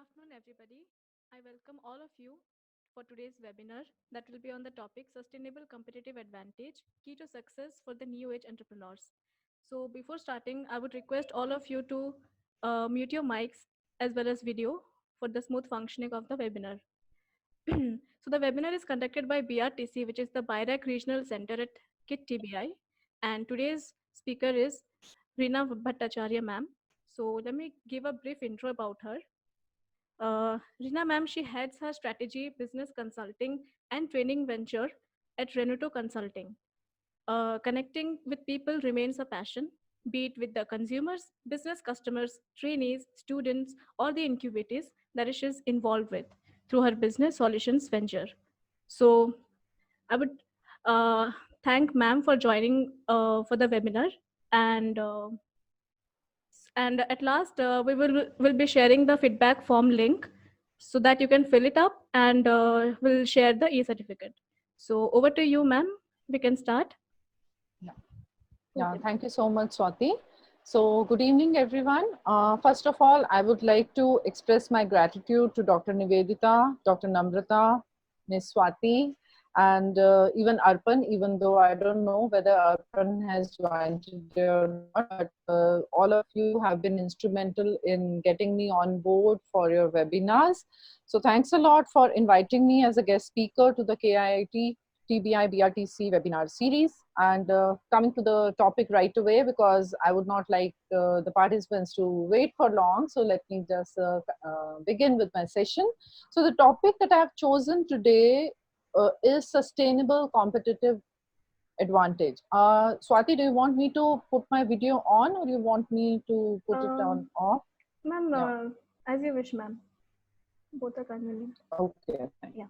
afternoon, everybody. I welcome all of you for today's webinar that will be on the topic Sustainable Competitive Advantage Key to Success for the New Age Entrepreneurs. So, before starting, I would request all of you to mute your mics as well as video for the smooth functioning of the webinar. So, the webinar is conducted by BRTC, which is the BIRAC Regional Center at KIT TBI. And today's speaker is Reena Bhattacharya, ma'am. So, let me give a brief intro about her. Rina ma'am, she heads her strategy, business consulting, and training venture at Renuto Consulting. Connecting with people remains a passion, be it with the consumers, business customers, trainees, students, or the incubators that she is involved with through her business solutions venture. So I would uh, thank ma'am for joining for the webinar and at last we will be sharing the feedback form link so that you can fill it up and we'll share the e-certificate. So over to you, ma'am. We can start. Yeah, Okay. thank you so much, Swati. So, good evening, everyone. First of all, I would like to express my gratitude to Dr. Nivedita, Dr. Namrata, Ms. Swati, and even Arpan, even though I don't know whether Arpan has joined today or not, but all of you have been instrumental in getting me on board for your webinars. So, thanks a lot for inviting me as a guest speaker to the KIIT TBI BRTC webinar series. And coming to the topic right away, because I would not like the participants to wait for long. So let me just begin with my session. So the topic that I have chosen today is sustainable competitive advantage. Swati, do you want me to put my video on or you want me to put it um, on off? Ma'am, Yeah. as you wish, ma'am. Both are convenient. Okay, fine. Yeah.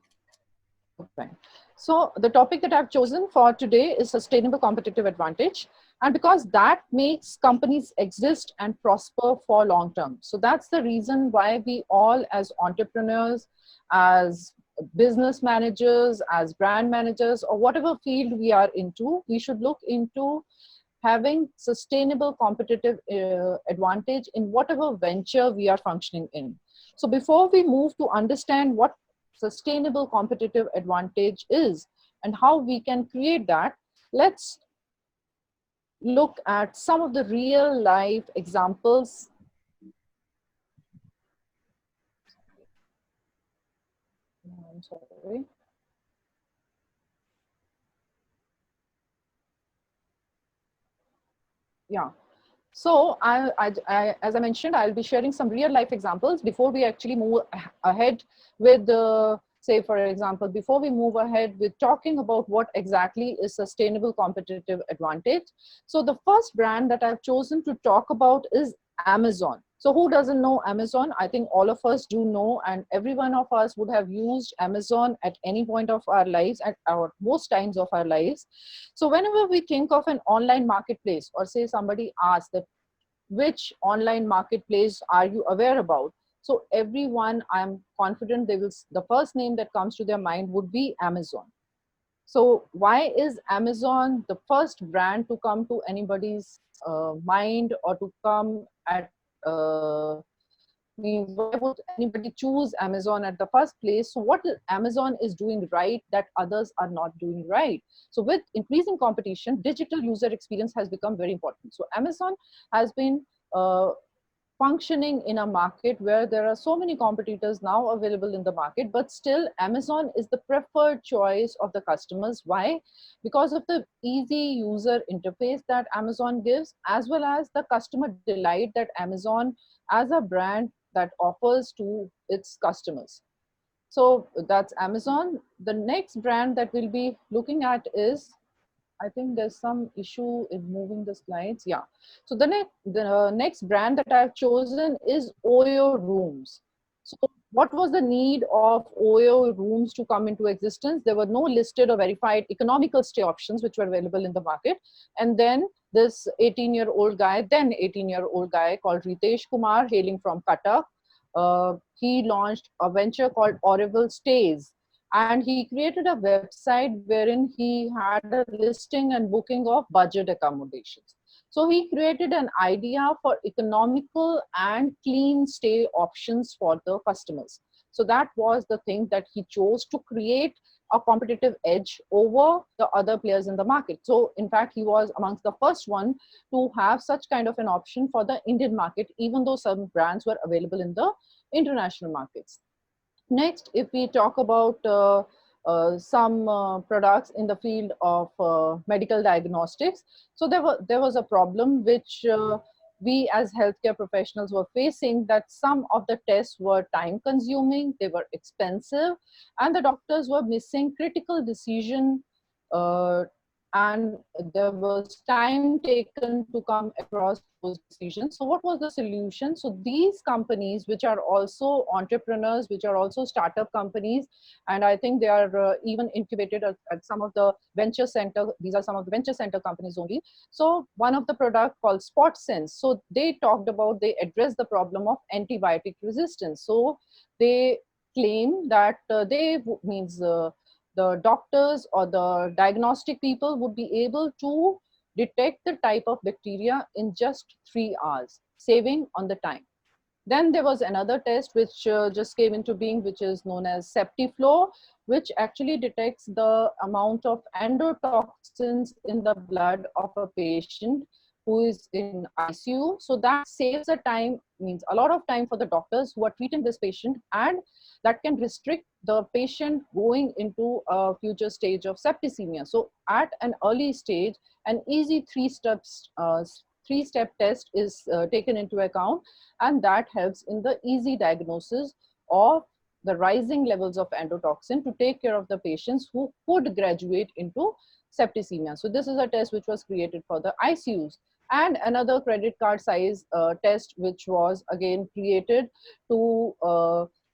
Fine. So the topic that I've chosen for today is sustainable competitive advantage. And because that makes companies exist and prosper for long term. So that's the reason why we all as entrepreneurs, as business managers, as brand managers, or whatever field we are into, we should look into having sustainable competitive advantage in whatever venture we are functioning in. So before we move to understand what sustainable competitive advantage is and how we can create that, let's look at some of the real life examples. I'm sorry. Yeah. So as I mentioned, I'll be sharing some real life examples before we actually move ahead with the, say, for example, before we move ahead with talking about what exactly is sustainable competitive advantage. So the first brand that I've chosen to talk about is Amazon. So who doesn't know Amazon? I think all of us do know, and every one of us would have used Amazon at any point of our lives, at our most times of our lives. So whenever we think of an online marketplace, or say somebody asks that which online marketplace are you aware about? So everyone, I'm confident they will, the first name that comes to their mind would be Amazon. So why is Amazon the first brand to come to anybody's mind, or to come at means why would anybody choose Amazon at the first place? So what Amazon is doing right that others are not doing right? So with increasing competition, digital user experience has become very important. So Amazon has been functioning in a market where there are so many competitors now available in the market, but still Amazon is the preferred choice of the customers. Why? Because of the easy user interface that Amazon gives, as well as the customer delight that Amazon as a brand that offers to its customers. So that's Amazon. The next brand that we'll be looking at is, I think there's some issue in moving the slides. Yeah. So the next brand that I've chosen is Oyo Rooms. So what was the need of Oyo Rooms to come into existence? There were no listed or verified economical stay options which were available in the market. And then this 18-year-old guy, then 18-year-old guy called Ritesh Kumar, hailing from Cuttack, he launched a venture called Orville Stays, and he created a website wherein he had a listing and booking of budget accommodations. So he created an idea for economical and clean stay options for the customers. So that was the thing that he chose to create a competitive edge over the other players in the market. So in fact, he was amongst the first one to have such kind of an option for the Indian market, even though some brands were available in the international markets. Next, if we talk about some products in the field of medical diagnostics, so there was a problem which we as healthcare professionals were facing, that some of the tests were time consuming, they were expensive, and the doctors were missing critical decision, uh, and there was time taken to come across those decisions. So what was the solution? So these companies, which are also entrepreneurs, which are also startup companies, and I think they are even incubated at some of the venture center. These are some of the venture center companies only. So one of the product called Spot Sense. So they talked about, they addressed the problem of antibiotic resistance. So they claim that means the doctors or the diagnostic people would be able to detect the type of bacteria in just 3 hours, saving on the time. Then there was another test which just came into being, which is known as Septiflow, which actually detects the amount of endotoxins in the blood of a patient who is in ICU. So that saves a time, means a lot of time for the doctors who are treating this patient, and that can restrict the patient going into a future stage of septicemia. So at an early stage, an easy three-step test is taken into account, and that helps in the easy diagnosis of the rising levels of endotoxin to take care of the patients who could graduate into septicemia. So this is a test which was created for the ICUs. And another credit card size test which was again created to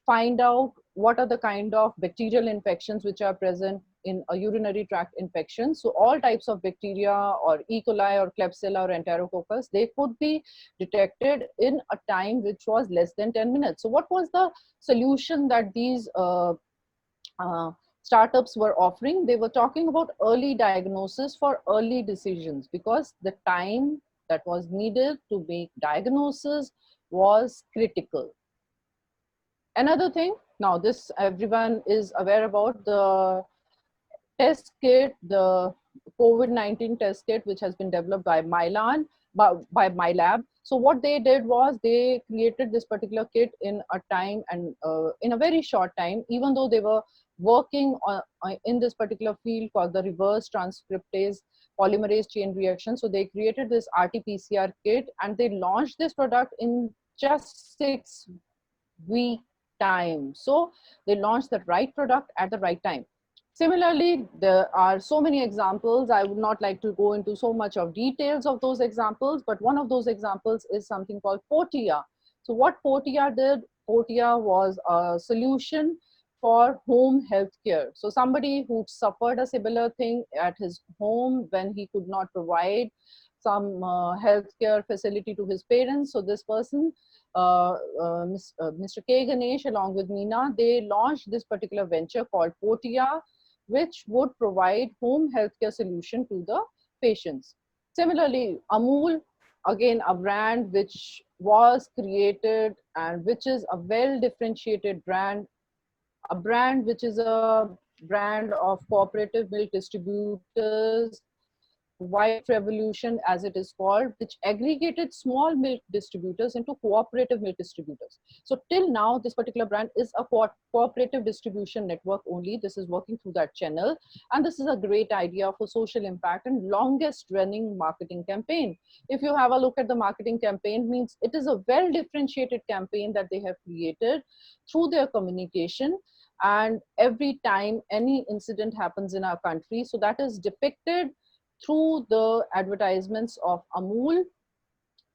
find out what are the kind of bacterial infections which are present in a urinary tract infection. So all types of bacteria or E. coli or Klebsiella or Enterococcus, they could be detected in a time which was less than 10 minutes. So what was the solution that these uh, startups were offering? They were talking about early diagnosis for early decisions, because the time that was needed to make diagnosis was critical. Another thing, now this everyone is aware about, the test kit, the COVID-19 test kit, which has been developed by Mylan, by MyLab. So what they did was they created this particular kit in a time, and in a very short time, even though they were working in this particular field called the reverse transcriptase polymerase chain reaction. So they created this RT-PCR kit, and they launched this product in just 6 week time. So they launched the right product at the right time. Similarly, there are so many examples. I would not like to go into so much of details of those examples, but one of those examples is something called Portia. So what Portia did, Portia was a solution for home healthcare. So somebody who suffered a similar thing at his home when he could not provide some healthcare facility to his parents. So this person, Mr. K. Ganesh, along with Meena, they launched this particular venture called Portia, which would provide home healthcare solution to the patients. Similarly, Amul, again a brand which was created and which is a well differentiated brand, a brand which is a brand of cooperative milk distributors, White Revolution as it is called, which aggregated small milk distributors into cooperative milk distributors. So till now, this particular brand is a cooperative distribution network only. This is working through that channel. And this is a great idea for social impact and longest running marketing campaign. If you have a look at the marketing campaign, means it is a well differentiated campaign that they have created through their communication. And every time any incident happens in our country, so that is depicted through the advertisements of Amul,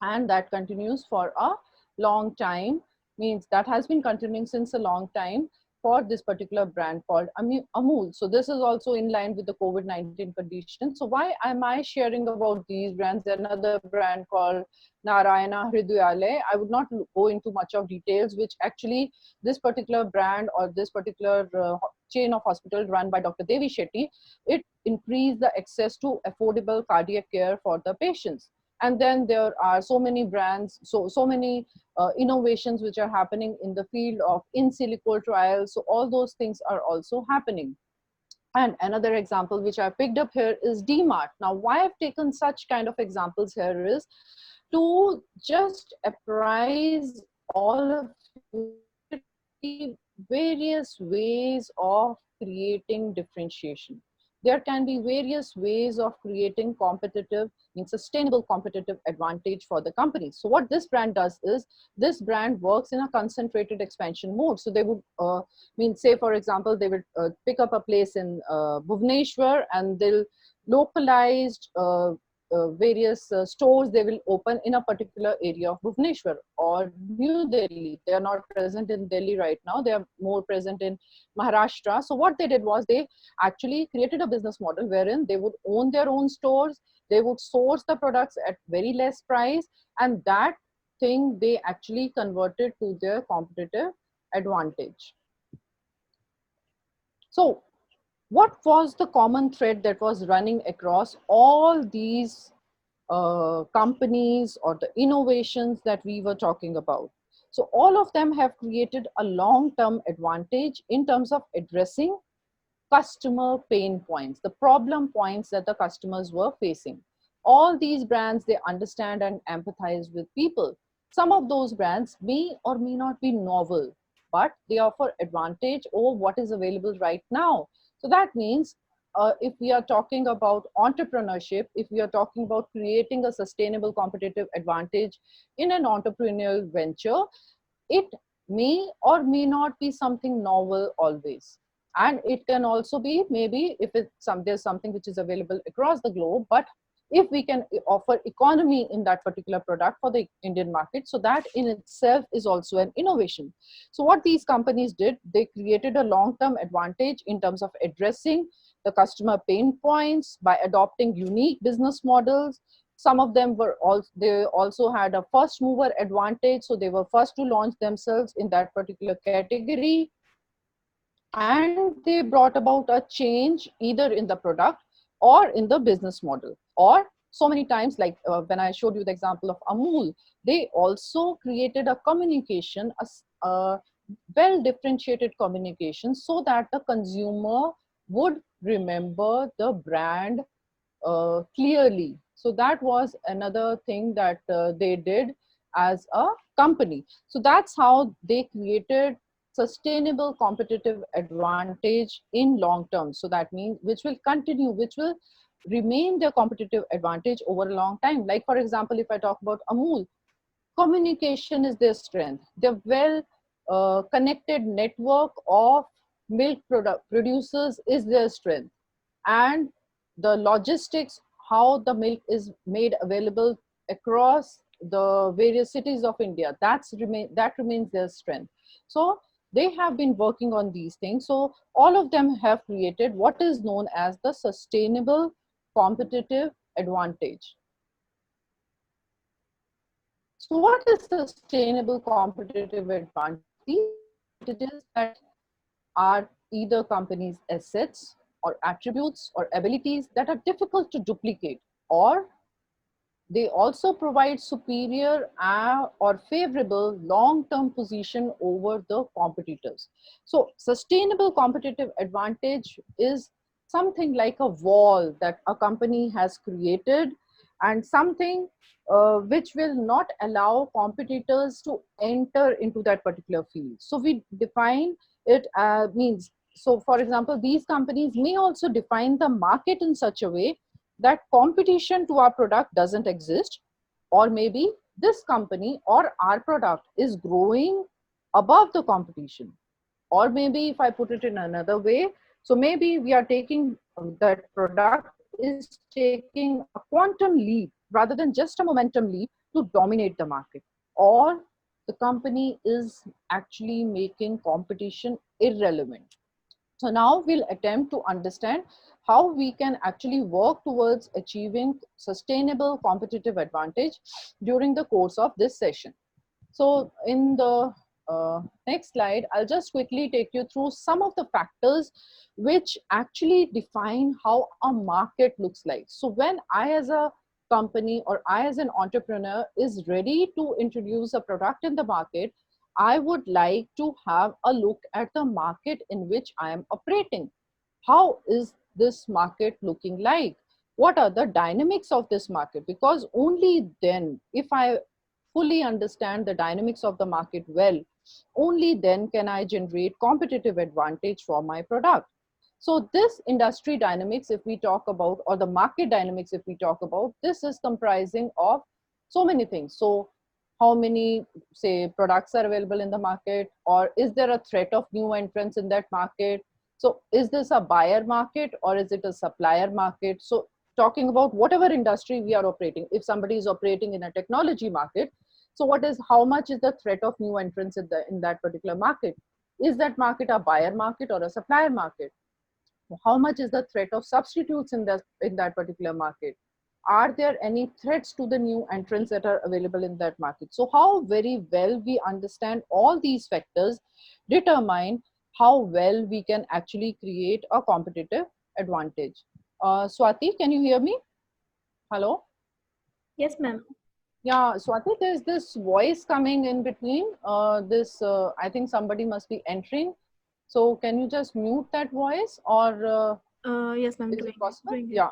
and that continues for a long time, means that has been continuing since a long time for this particular brand called Amul. So this is also in line with the COVID-19 condition. So why am I sharing about these brands? Another brand called Narayana Hridayalaya. I would not go into much of details, which actually this particular brand or this particular chain of hospital run by Dr. Devi Shetty, it increased the access to affordable cardiac care for the patients. And then there are so many brands, so many innovations which are happening in the field of in silico trials. So all those things are also happening. And another example which I picked up here is DMart. Now, why I've taken such kind of examples here is to just apprise all of you that there can be various ways of creating differentiation. There can be various ways of creating competitive, means sustainable competitive advantage for the company. So what this brand does is, this brand works in a concentrated expansion mode. So they would say, for example, they would pick up a place in Bhubaneswar, and they'll localized various stores they will open in a particular area of Bhubaneswar or New Delhi. They are not present in Delhi right now. They are more present in Maharashtra. So what they did was they actually created a business model wherein they would own their own stores. They would source the products at very less price, and that thing they actually converted to their competitive advantage. So what was the common thread that was running across all these companies or the innovations that we were talking about? So all of them have created a long-term advantage in terms of addressing customer pain points, the problem points that the customers were facing. All these brands, they understand and empathize with people. Some of those brands may or may not be novel, but they offer advantage over what is available right now. So that means if we are talking about entrepreneurship, if we are talking about creating a sustainable competitive advantage in an entrepreneurial venture, it may or may not be something novel always. And it can also be, maybe if there's something which is available across the globe, but if we can offer economy in that particular product for the Indian market, so that in itself is also an innovation. So what these companies did, they created a long-term advantage in terms of addressing the customer pain points by adopting unique business models. Some of them were also, they also had a first mover advantage, so they were first to launch themselves in that particular category, and they brought about a change either in the product or in the business model. Or so many times, like when I showed you the example of Amul, they also created a communication, a well differentiated communication, so that the consumer would remember the brand clearly. So that was another thing that they did as a company. So that's how they created sustainable competitive advantage in long term. So that means which will continue, which will remain their competitive advantage over a long time. Like for example, if I talk about Amul, communication is their strength. The well connected network of milk producers is their strength, and the logistics, how the milk is made available across the various cities of India, that remains their strength. So they have been working on these things. So all of them have created what is known as the sustainable competitive advantage. So what is sustainable competitive advantage? These are advantages that are either companies' assets or attributes or abilities that are difficult to duplicate, or they also provide superior or favorable long-term position over the competitors. So sustainable competitive advantage is something like a wall that a company has created, and something which will not allow competitors to enter into that particular field. So we define it means, so for example, these companies may also define the market in such a way that competition to our product doesn't exist, or maybe this company or our product is growing above the competition. Or maybe if I put it in another way, so maybe we are taking that product is taking a quantum leap rather than just a momentum leap to dominate the market. Or the company is actually making competition irrelevant. So now we'll attempt to understand how we can actually work towards achieving sustainable competitive advantage during the course of this session. So in the next slide, I'll just quickly take you through some of the factors which actually define how a market looks like. So when I as a company or I as an entrepreneur is ready to introduce a product in the market, I would like to have a look at the market in which I am operating. How is this market looking like? What are the dynamics of this market? Because only then, if I fully understand the dynamics of the market well, only then can I generate competitive advantage for my product. So this industry dynamics, if we talk about, or the market dynamics, if we talk about, this is comprising of so many things. So how many, say, products are available in the market, or is there a threat of new entrants in that market? So is this a buyer market or is it a supplier market? So talking about whatever industry we are operating, if somebody is operating in a technology market, so what is, how much is the threat of new entrants in that particular market? Is that market a buyer market or a supplier market? How much is the threat of substitutes in that particular market? Are there any threats to the new entrants that are available in that market? So how very well we understand all these factors determine how well we can actually create a competitive advantage. Swati, can you hear me? Hello? Yes, ma'am. Yeah, Swati, there's this voice coming in between. I think somebody must be entering. So can you just mute that voice, or Yes, ma'am. is it Doing it. possible? Doing it. Yeah.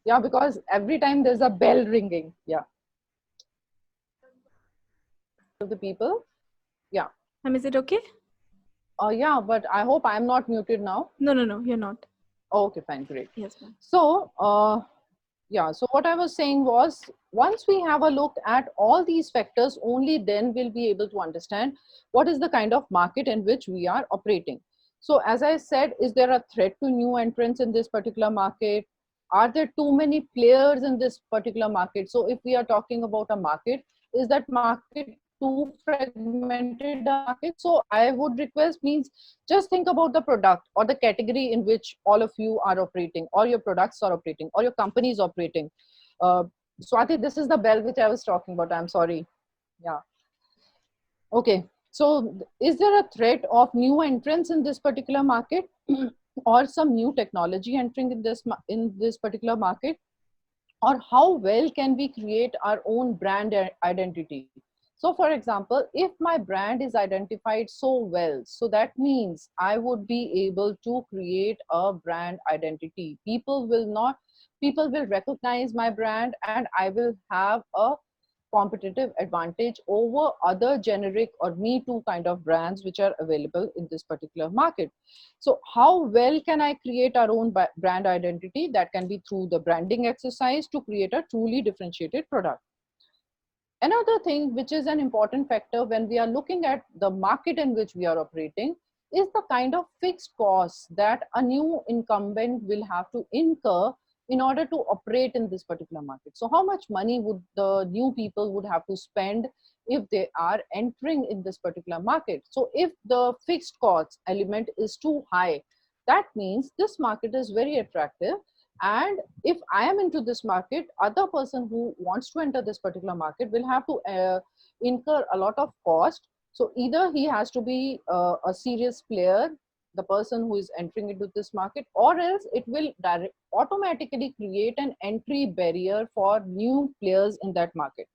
Yeah, because every time there's a bell ringing. Yeah. Of the people. Yeah. Ma'am, is it okay? Yeah, but I hope I'm not muted now. No, no, no. You're not. Okay, fine, great. Yes, ma'am. So, yeah, so what I was saying was, once we have a look at all these factors, only then we'll be able to understand what is the kind of market in which we are operating. So as I said, is there a threat to new entrants in this particular market? Are there too many players in this particular market? So if we are talking about a market, is that market too fragmented a market? So I would request, means just think about the product or the category in which all of you are operating, or your products are operating, or your company is operating. Uh, Swati, this is the bell which I was talking about. I'm sorry. Yeah. Okay. So is there a threat of new entrants in this particular market or some new technology entering in this particular market? Or how well can we create our own brand identity? So for example, if my brand is identified so well, so that means I would be able to create a brand identity. People will recognize my brand, and I will have a competitive advantage over other generic or me too kind of brands which are available in this particular market. So how well can I create our own brand identity? That can be through the branding exercise to create a truly differentiated product. Another thing which is an important factor when we are looking at the market in which we are operating is the kind of fixed costs that a new incumbent will have to incur in order to operate in this particular market. So how much money would the new people would have to spend if they are entering in this particular market? So if the fixed costs element is too high, that means this market is very attractive, and if I am into this market, other person who wants to enter this particular market will have to incur a lot of cost. So either he has to be a serious player, the person who is entering into this market, or else it will automatically create an entry barrier for new players in that market.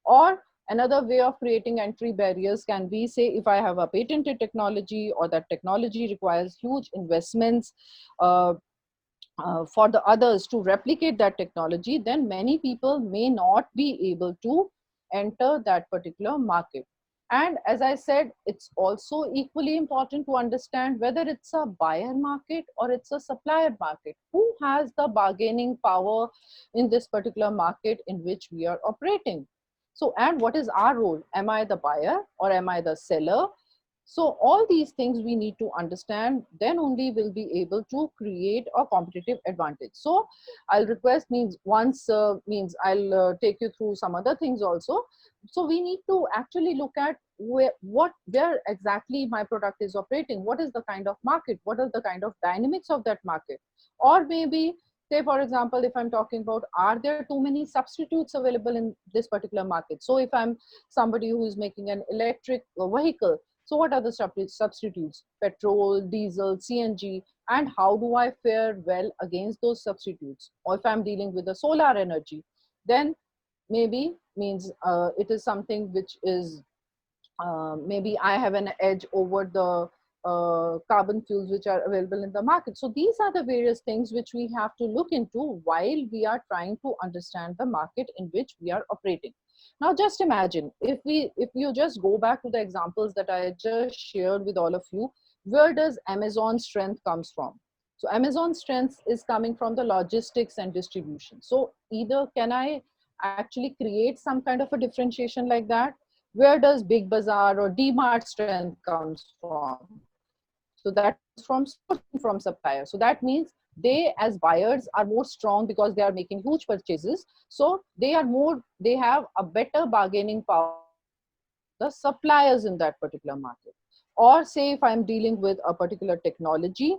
Or another way of creating entry barriers can be, say, if I have a patented technology, or that technology requires huge investments for the others to replicate that technology, then many people may not be able to enter that particular market. And as I said, it's also equally important to understand whether it's a buyer market or it's a supplier market. Who has the bargaining power in this particular market in which we are operating? So, and what is our role? Am I the buyer or am I the seller? So all these things we need to understand, then only we'll be able to create a competitive advantage. So I'll request, means once means I'll take you through some other things also. So we need to actually look at where exactly my product is operating. What is the kind of market? What are the kind of dynamics of that market? Or maybe, say for example, if I'm talking about, are there too many substitutes available in this particular market? So if I'm somebody who is making an electric vehicle, so what are the substitutes? Petrol, diesel, CNG, and how do I fare well against those substitutes? Or if I'm dealing with the solar energy, then maybe means it is something which is maybe I have an edge over the carbon fuels which are available in the market. So these are the various things which we have to look into while we are trying to understand the market in which we are operating. Now just imagine if you just go back to the examples that I just shared with all of you, where does Amazon's strength comes from? So Amazon's strength is coming from the logistics and distribution. So either can I actually create some kind of a differentiation like that? Where does Big Bazaar or DMart strength comes from? So that comes from sourcing from suppliers. So that means they as buyers are more strong because they are making huge purchases. So they have a better bargaining power against the suppliers in that particular market. Or say if I'm dealing with a particular technology,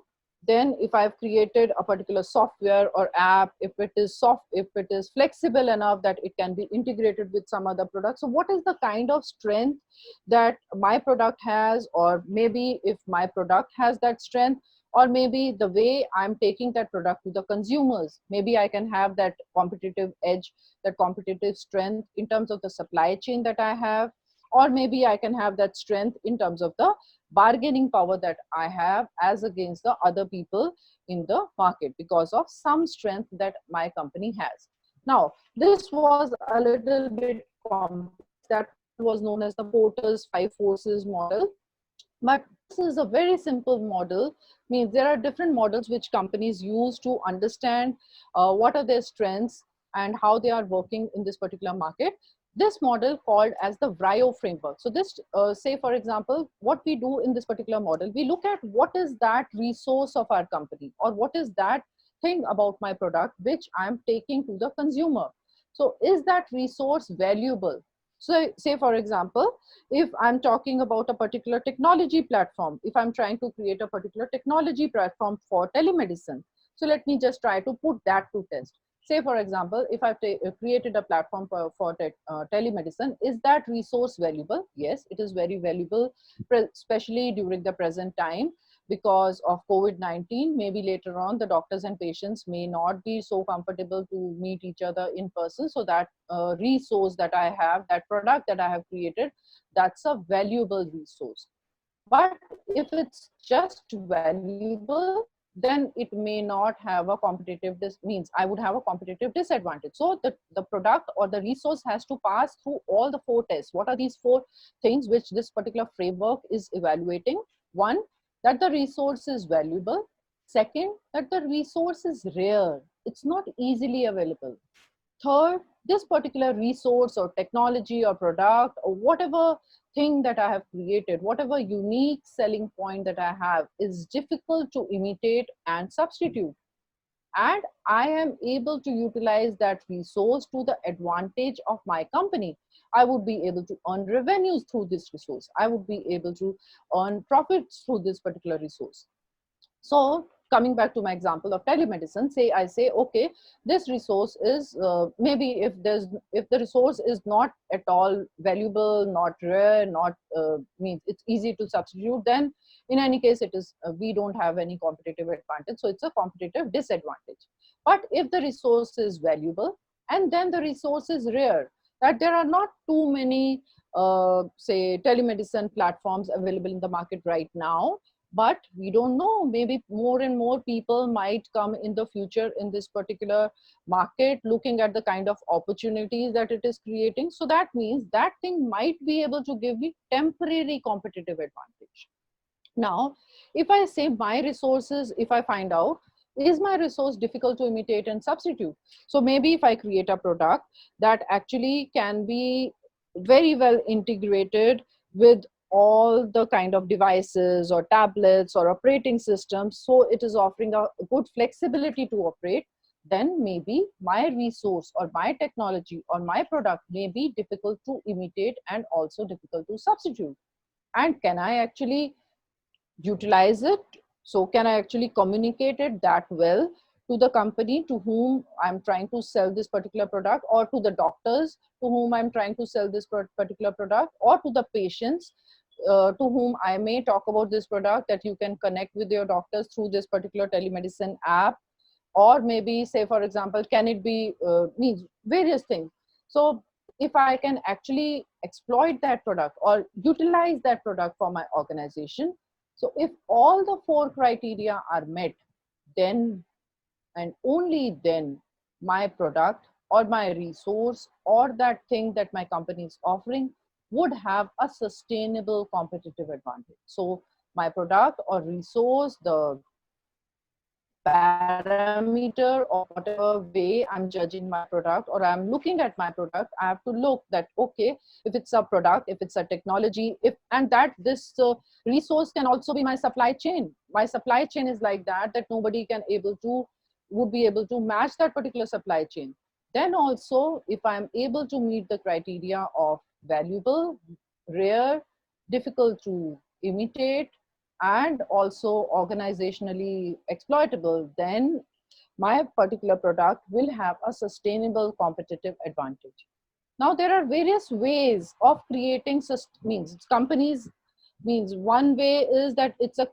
then if I've created a particular software or app, if it is flexible enough that it can be integrated with some other product, so what is the kind of strength that my product has? Or maybe if my product has that strength, or maybe the way I'm taking that product to the consumers, maybe I can have that competitive edge, that competitive strength in terms of the supply chain that I have, or maybe I can have that strength in terms of the bargaining power that I have as against the other people in the market because of some strength that my company has. Now, this was a little bit complex. That was known as the Porter's five forces model. But this is a very simple model, means there are different models which companies use to understand what are their strengths and how they are working in this particular market. This model called as the VRIO framework. So this, say for example, what we do in this particular model, we look at what is that resource of our company, or what is that thing about my product which I'm taking to the consumer. So is that resource valuable? So say for example, if I'm talking about a particular technology platform, if I'm trying to create a particular technology platform for telemedicine, so let me just try to put that to test. Say for example, if I've created a platform for telemedicine, is that resource valuable? Yes, it is very valuable, especially during the present time because of COVID-19. Maybe later on the doctors and patients may not be so comfortable to meet each other in person. So that resource that I have, that product that I have created, that's a valuable resource. But if it's just valuable, then it may not have a competitive means I would have a competitive disadvantage. So the product or the resource has to pass through all the four tests. What are these four things which this particular framework is evaluating? One, that the resource is valuable. Second, that the resource is rare, it's not easily available. Third, this particular resource or technology or product or whatever thing that I have created, whatever unique selling point that I have, is difficult to imitate and substitute. And I am able to utilize that resource to the advantage of my company. I would be able to earn revenues through this resource. I would be able to earn profits through this particular resource. So coming back to my example of telemedicine, say I say, okay, this resource is maybe if the resource is not at all valuable, not rare, not means it's easy to substitute, then in any case it is we don't have any competitive advantage, so it's a competitive disadvantage. But if the resource is valuable and then the resource is rare, that there are not too many say telemedicine platforms available in the market right now, but we don't know, maybe more and more people might come in the future in this particular market, looking at the kind of opportunities that it is creating. So that means that thing might be able to give me temporary competitive advantage. Now if I say my resources, if I find out, is my resource difficult to imitate and substitute? So maybe if I create a product that actually can be very well integrated with all the kind of devices or tablets or operating systems, so it is offering a good flexibility to operate, then maybe my resource or my technology or my product may be difficult to imitate and also difficult to substitute. And can I actually utilize it? So can I actually communicate it that well to the company to whom I'm trying to sell this particular product, or to the doctors to whom I'm trying to sell this particular product, or to the patients to whom I may talk about this product, that you can connect with your doctors through this particular telemedicine app, or maybe say for example, can it be means various things. So if I can actually exploit that product or utilize that product for my organization, so if all the four criteria are met, then and only then my product or my resource or that thing that my company is offering would have a sustainable competitive advantage. So my product or resource, the parameter or whatever way I'm judging my product or I'm looking at my product, I have to look that, okay, if it's a product, if it's a technology, if and that this resource can also be my supply chain. My supply chain is like that, that nobody can able to would be able to match that particular supply chain. Then also, if I'm able to meet the criteria of valuable, rare, difficult to imitate, and also organizationally exploitable, then my particular product will have a sustainable competitive advantage. Now, there are various ways of creating means companies means one way is that it's a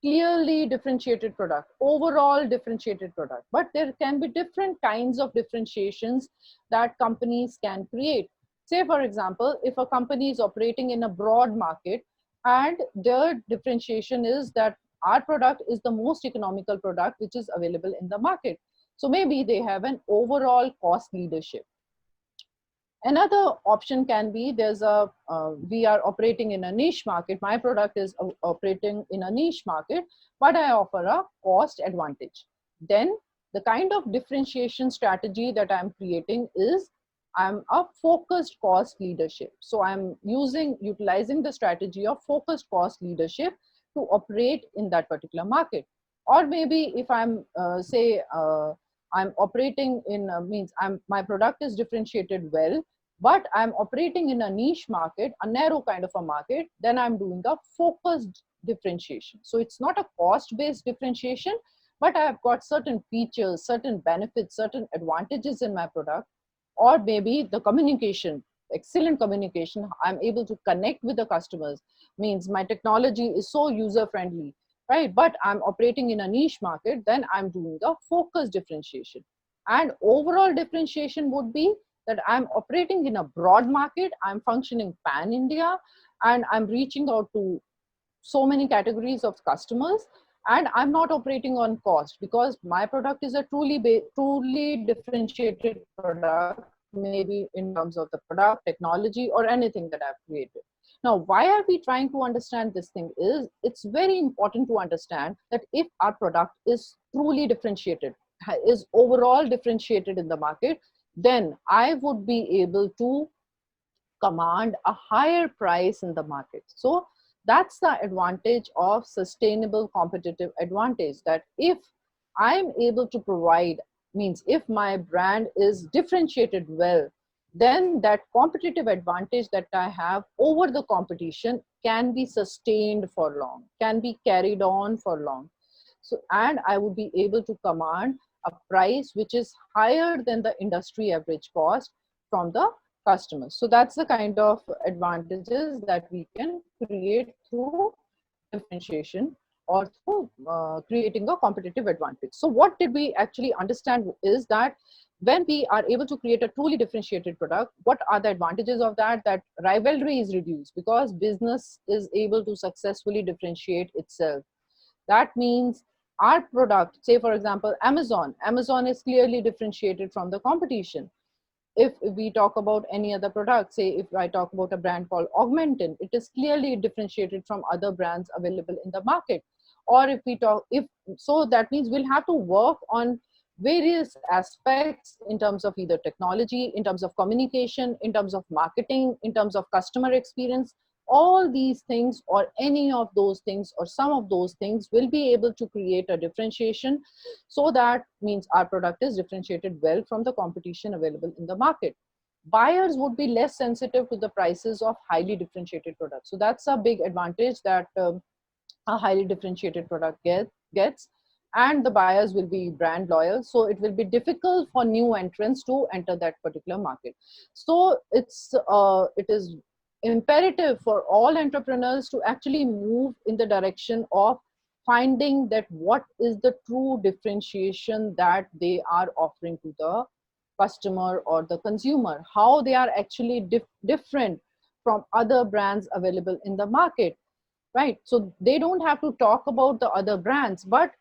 clearly differentiated product, overall differentiated product, but there can be different kinds of differentiations that companies can create. Say for example, if a company is operating in a broad market and their differentiation is that our product is the most economical product which is available in the market, so maybe they have an overall cost leadership. Another option can be there's a we are operating in a niche market. My product is operating in a niche market, but I offer a cost advantage. Then the kind of differentiation strategy that I'm creating is I'm a focused cost leadership. So I'm utilizing the strategy of focused cost leadership to operate in that particular market. Or maybe if I'm say I'm operating in means my product is differentiated well, but I'm operating in a niche market, a narrow kind of a market, then I'm doing a focused differentiation. So it's not a cost-based differentiation, but I've got certain features, certain benefits, certain advantages in my product, or maybe the communication, excellent communication. I'm able to connect with the customers, means my technology is so user-friendly, right? But I'm operating in a niche market, then I'm doing a focused differentiation. And overall differentiation would be that I'm operating in a broad market, I'm functioning pan India, and I'm reaching out to so many categories of customers, and I'm not operating on cost because my product is a truly differentiated product, maybe in terms of the product, technology, or anything that I've created. Now, why are we trying to understand this thing is it's very important to understand that if our product is truly differentiated, is overall differentiated in the market, then I would be able to command a higher price in the market. So that's the advantage of sustainable competitive advantage, that if I'm able to provide, means if my brand is differentiated well, then that competitive advantage that I have over the competition can be sustained for long, can be carried on for long. So, and I would be able to command a price which is higher than the industry average cost from the customers. So that's the kind of advantages that we can create through differentiation or through creating a competitive advantage. So what did we actually understand is that when we are able to create a truly differentiated product, what are the advantages of that? That rivalry is reduced because business is able to successfully differentiate itself. That means our product, say for example, Amazon is clearly differentiated from the competition. If we talk about any other product, say if I talk about a brand called Augmentin, it is clearly differentiated from other brands available in the market. Or if we talk, if so, that means we'll have to work on various aspects in terms of either technology, in terms of communication, in terms of marketing, in terms of customer experience. All these things, or any of those things, or some of those things, will be able to create a differentiation. So that means our product is differentiated well from the competition available in the market. Buyers would be less sensitive to the prices of highly differentiated products. So that's a big advantage that a highly differentiated product gets. And the buyers will be brand loyal, so it will be difficult for new entrants to enter that particular market. So it is imperative for all entrepreneurs to actually move in the direction of finding that what is the true differentiation that they are offering to the customer or the consumer, how they are actually different from other brands available in the market, right? So they don't have to talk about the other brands, but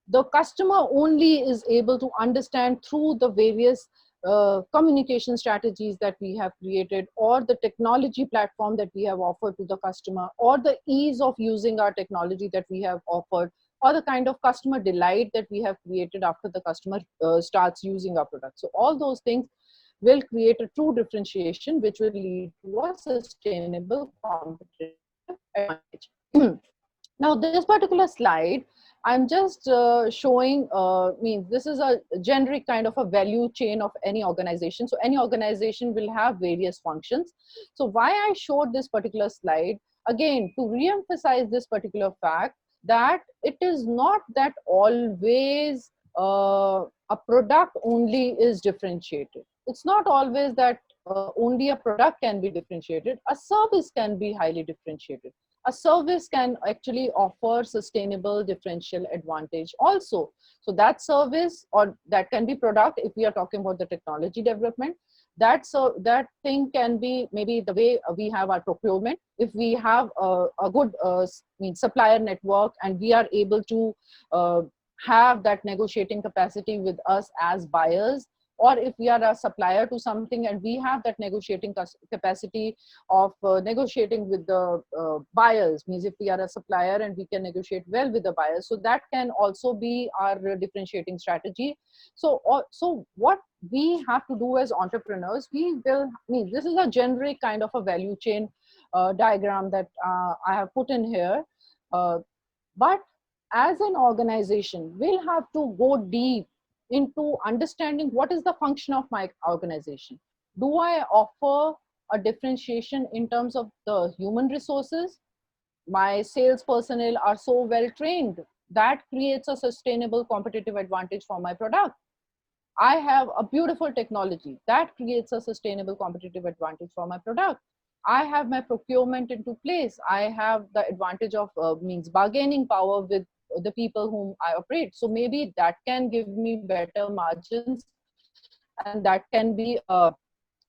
the customer only is able to understand through the various communication strategies that we have created, or the technology platform that we have offered to the customer, or the ease of using our technology that we have offered, or the kind of customer delight that we have created after the customer starts using our product. So all those things will create a true differentiation, which will lead to a sustainable competitive advantage. Now, this particular slide, I'm just showing, means this is a generic kind of a value chain of any organization. So any organization will have various functions. So why I showed this particular slide, again, to re-emphasize this particular fact, that it is not that always a product only is differentiated. It's not always that only a product can be differentiated. A service can be highly differentiated. A service can actually offer sustainable differential advantage also. So that service, or that can be product if we are talking about the technology development, that thing can be maybe the way we have our procurement. If we have a good supplier network, and we are able to have that negotiating capacity with us as buyers, or if we are a supplier to something and we have that negotiating capacity of negotiating with the buyers, means if we are a supplier and we can negotiate well with the buyers, so that can also be our differentiating strategy. So what we have to do as entrepreneurs, we will, this is a generic kind of a value chain diagram that I have put in here, but as an organization, we'll have to go deep into understanding what is the function of my organization. Do I offer a differentiation in terms of the human resources? My sales personnel are so well trained, that creates a sustainable competitive advantage for my product. I have a beautiful technology, that creates a sustainable competitive advantage for my product. I have my procurement into place. I have the advantage of bargaining power with the people whom I operate. So maybe that can give me better margins, and that can be a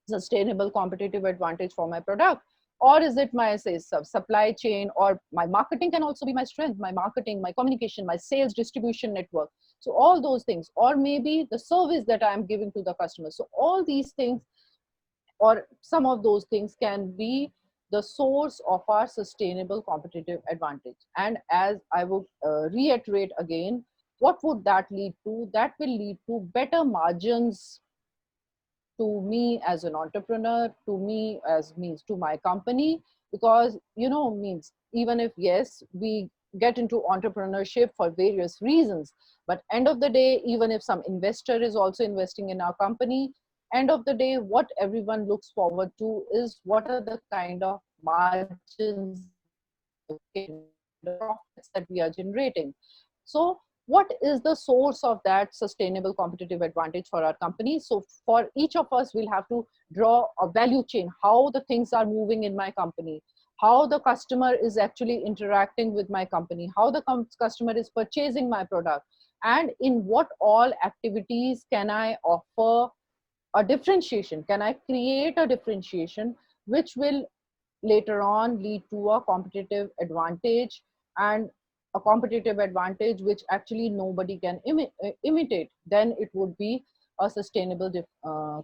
sustainable competitive advantage for my product. Or is it my supply chain, or my marketing can also be my strength, my marketing, my communication, my sales distribution network. So all those things, or maybe the service that I'm giving to the customer. So all these things, or some of those things, can be the source of our sustainable competitive advantage. And as I would reiterate again, what would that lead to? That will lead to better margins to me as an entrepreneur, to me as means to my company, because means even if, yes, we get into entrepreneurship for various reasons, but end of the day, even if some investor is also investing in our company, end of the day, what everyone looks forward to is what are the kind of margins, the profits that we are generating. So what is the source of that sustainable competitive advantage for our company? So for each of us, we'll have to draw a value chain, how the things are moving in my company, how the customer is actually interacting with my company, how the customer is purchasing my product, and in what all activities can I offer a differentiation, can I create a differentiation which will later on lead to a competitive advantage, and a competitive advantage which actually nobody can imitate. Then it would be a sustainable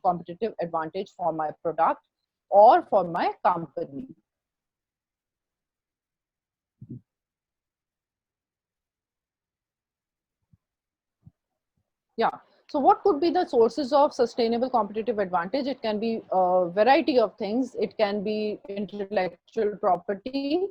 competitive advantage for my product or for my company. Yeah. So what could be the sources of sustainable competitive advantage? It can be a variety of things. It can be intellectual property.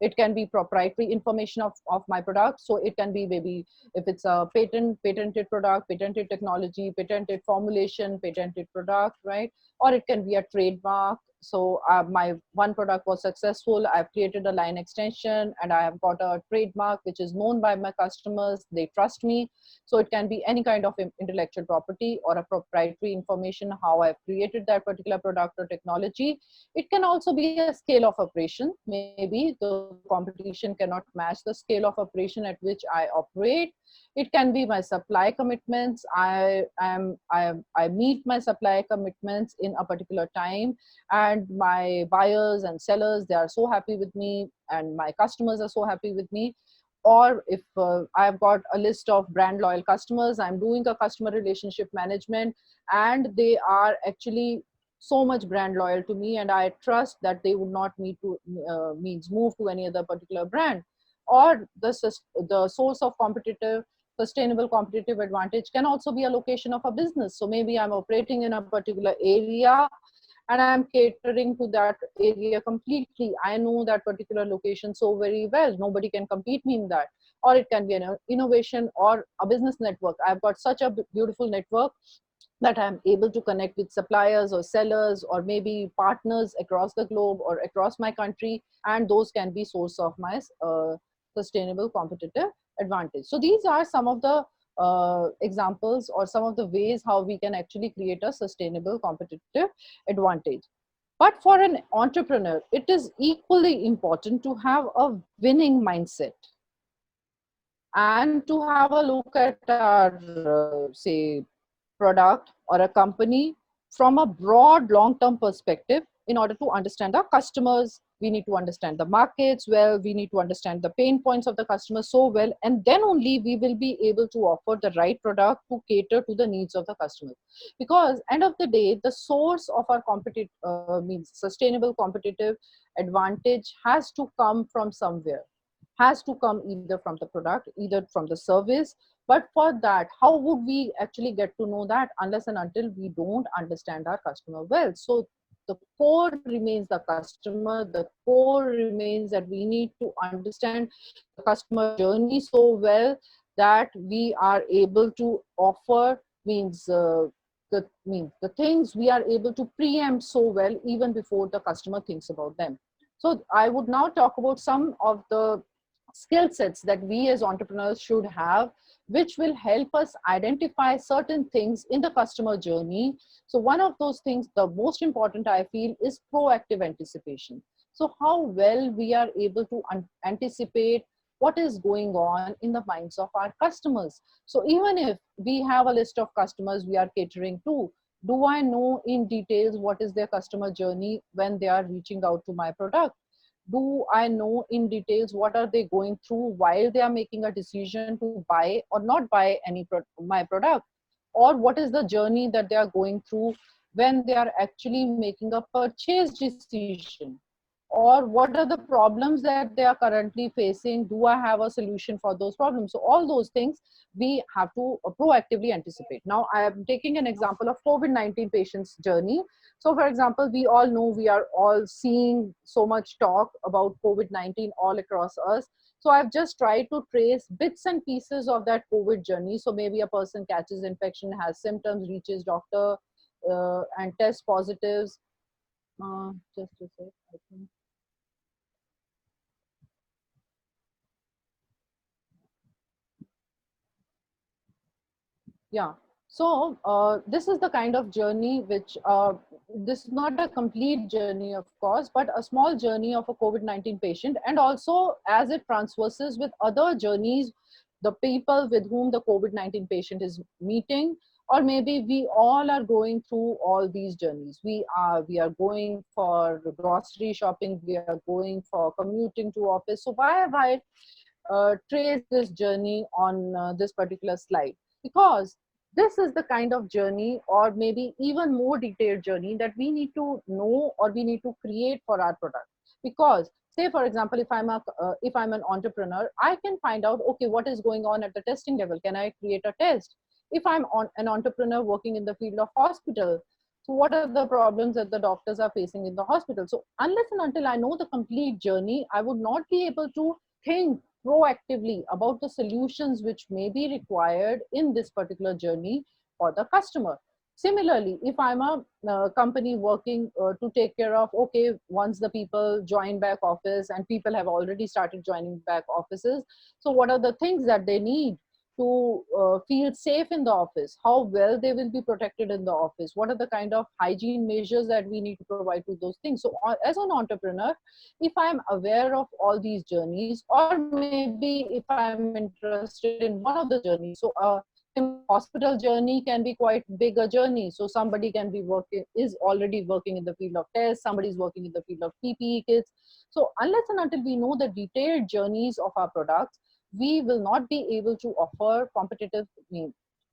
It can be proprietary information of my product. So it can be maybe if it's a patented product, patented technology, patented formulation, patented product, right? or it can be a trademark. So my one product was successful, I've created a line extension and I have got a trademark which is known by my customers, they trust me. So it can be any kind of intellectual property or a proprietary information, how I've created that particular product or technology. It can also be a scale of operation. Maybe the competition cannot match the scale of operation at which I operate. It can be my supply commitments. I meet my supply commitments in a particular time, and my buyers and sellers, they are so happy with me, and my customers are so happy with me. Or if I've got a list of brand loyal customers, I'm doing a customer relationship management, and they are actually so much brand loyal to me, and I trust that they would not need to means move to any other particular brand. Or the source of competitive sustainable competitive advantage can also be a location of a business. So maybe I'm operating in a particular area and I'm catering to that area completely. I know that particular location so very well, nobody can compete me in that. Or it can be an innovation or a business network. I've got such a beautiful network that I'm able to connect with suppliers or sellers or maybe partners across the globe or across my country, and those can be source of my sustainable competitive advantage. So these are some of the examples or some of the ways how we can actually create a sustainable competitive advantage. But for an entrepreneur, it is equally important to have a winning mindset and to have a look at our, say, product or a company from a broad long term perspective in order to understand our customers. We need to understand the markets well, we need to understand the pain points of the customer so well, and then only we will be able to offer the right product to cater to the needs of the customer. Because end of the day, the source of our competitive means sustainable competitive advantage has to come from somewhere, has to come either from the product, either from the service. But for that, how would we actually get to know that unless and until we don't understand our customer well? So the core remains the customer. The core remains that we need to understand the customer journey so well that we are able to offer means the things we are able to preempt so well even before the customer thinks about them. So I would now talk about some of the skill sets that we as entrepreneurs should have, which will help us identify certain things in the customer journey. So one of those things, the most important I feel, is proactive anticipation. So how well we are able to anticipate what is going on in the minds of our customers. So even if we have a list of customers we are catering to, do I know in details what is their customer journey when they are reaching out to my product? Do I know in details what are they going through while they are making a decision to buy or not buy my product? Or what is the journey that they are going through when they are actually making a purchase decision? Or what are the problems that they are currently facing? Do I have a solution for those problems? So all those things we have to proactively anticipate. Now I am taking an example of COVID-19 patients journey. So for example, we all know, we are all seeing so much talk about COVID-19 all across us. So I've just tried to trace bits and pieces of that COVID journey. So maybe a person catches infection, has symptoms, reaches doctor and test positives. Just a sec, I think. Yeah. So this is the kind of journey which this is not a complete journey, of course, but a small journey of a COVID-19 patient, and also as it transverses with other journeys, the people with whom the COVID-19 patient is meeting, or maybe we all are going through all these journeys. We are going for grocery shopping, we are going for commuting to office. So why have I trace this journey on this particular slide? Because this is the kind of journey, or maybe even more detailed journey, that we need to know or we need to create for our product. Because say for example, if I'm an entrepreneur, I can find out, okay, what is going on at the testing level, can I create a test? If I'm an entrepreneur working in the field of hospital, so what are the problems that the doctors are facing in the hospital? So unless and until I know the complete journey, I would not be able to think proactively about the solutions which may be required in this particular journey for the customer. Similarly, if I'm a company working to take care of, okay, once the people join back office and people have already started joining back offices, so what are the things that they need to feel safe in the office? How well they will be protected in the office? What are the kind of hygiene measures that we need to provide to those things? So, as an entrepreneur, if I'm aware of all these journeys, or maybe if I'm interested in one of the journeys, so simple hospital journey can be quite big a journey. So somebody can be working, is already working in the field of tests, somebody is working in the field of PPE kits. So unless and until we know the detailed journeys of our products, we will not be able to offer competitive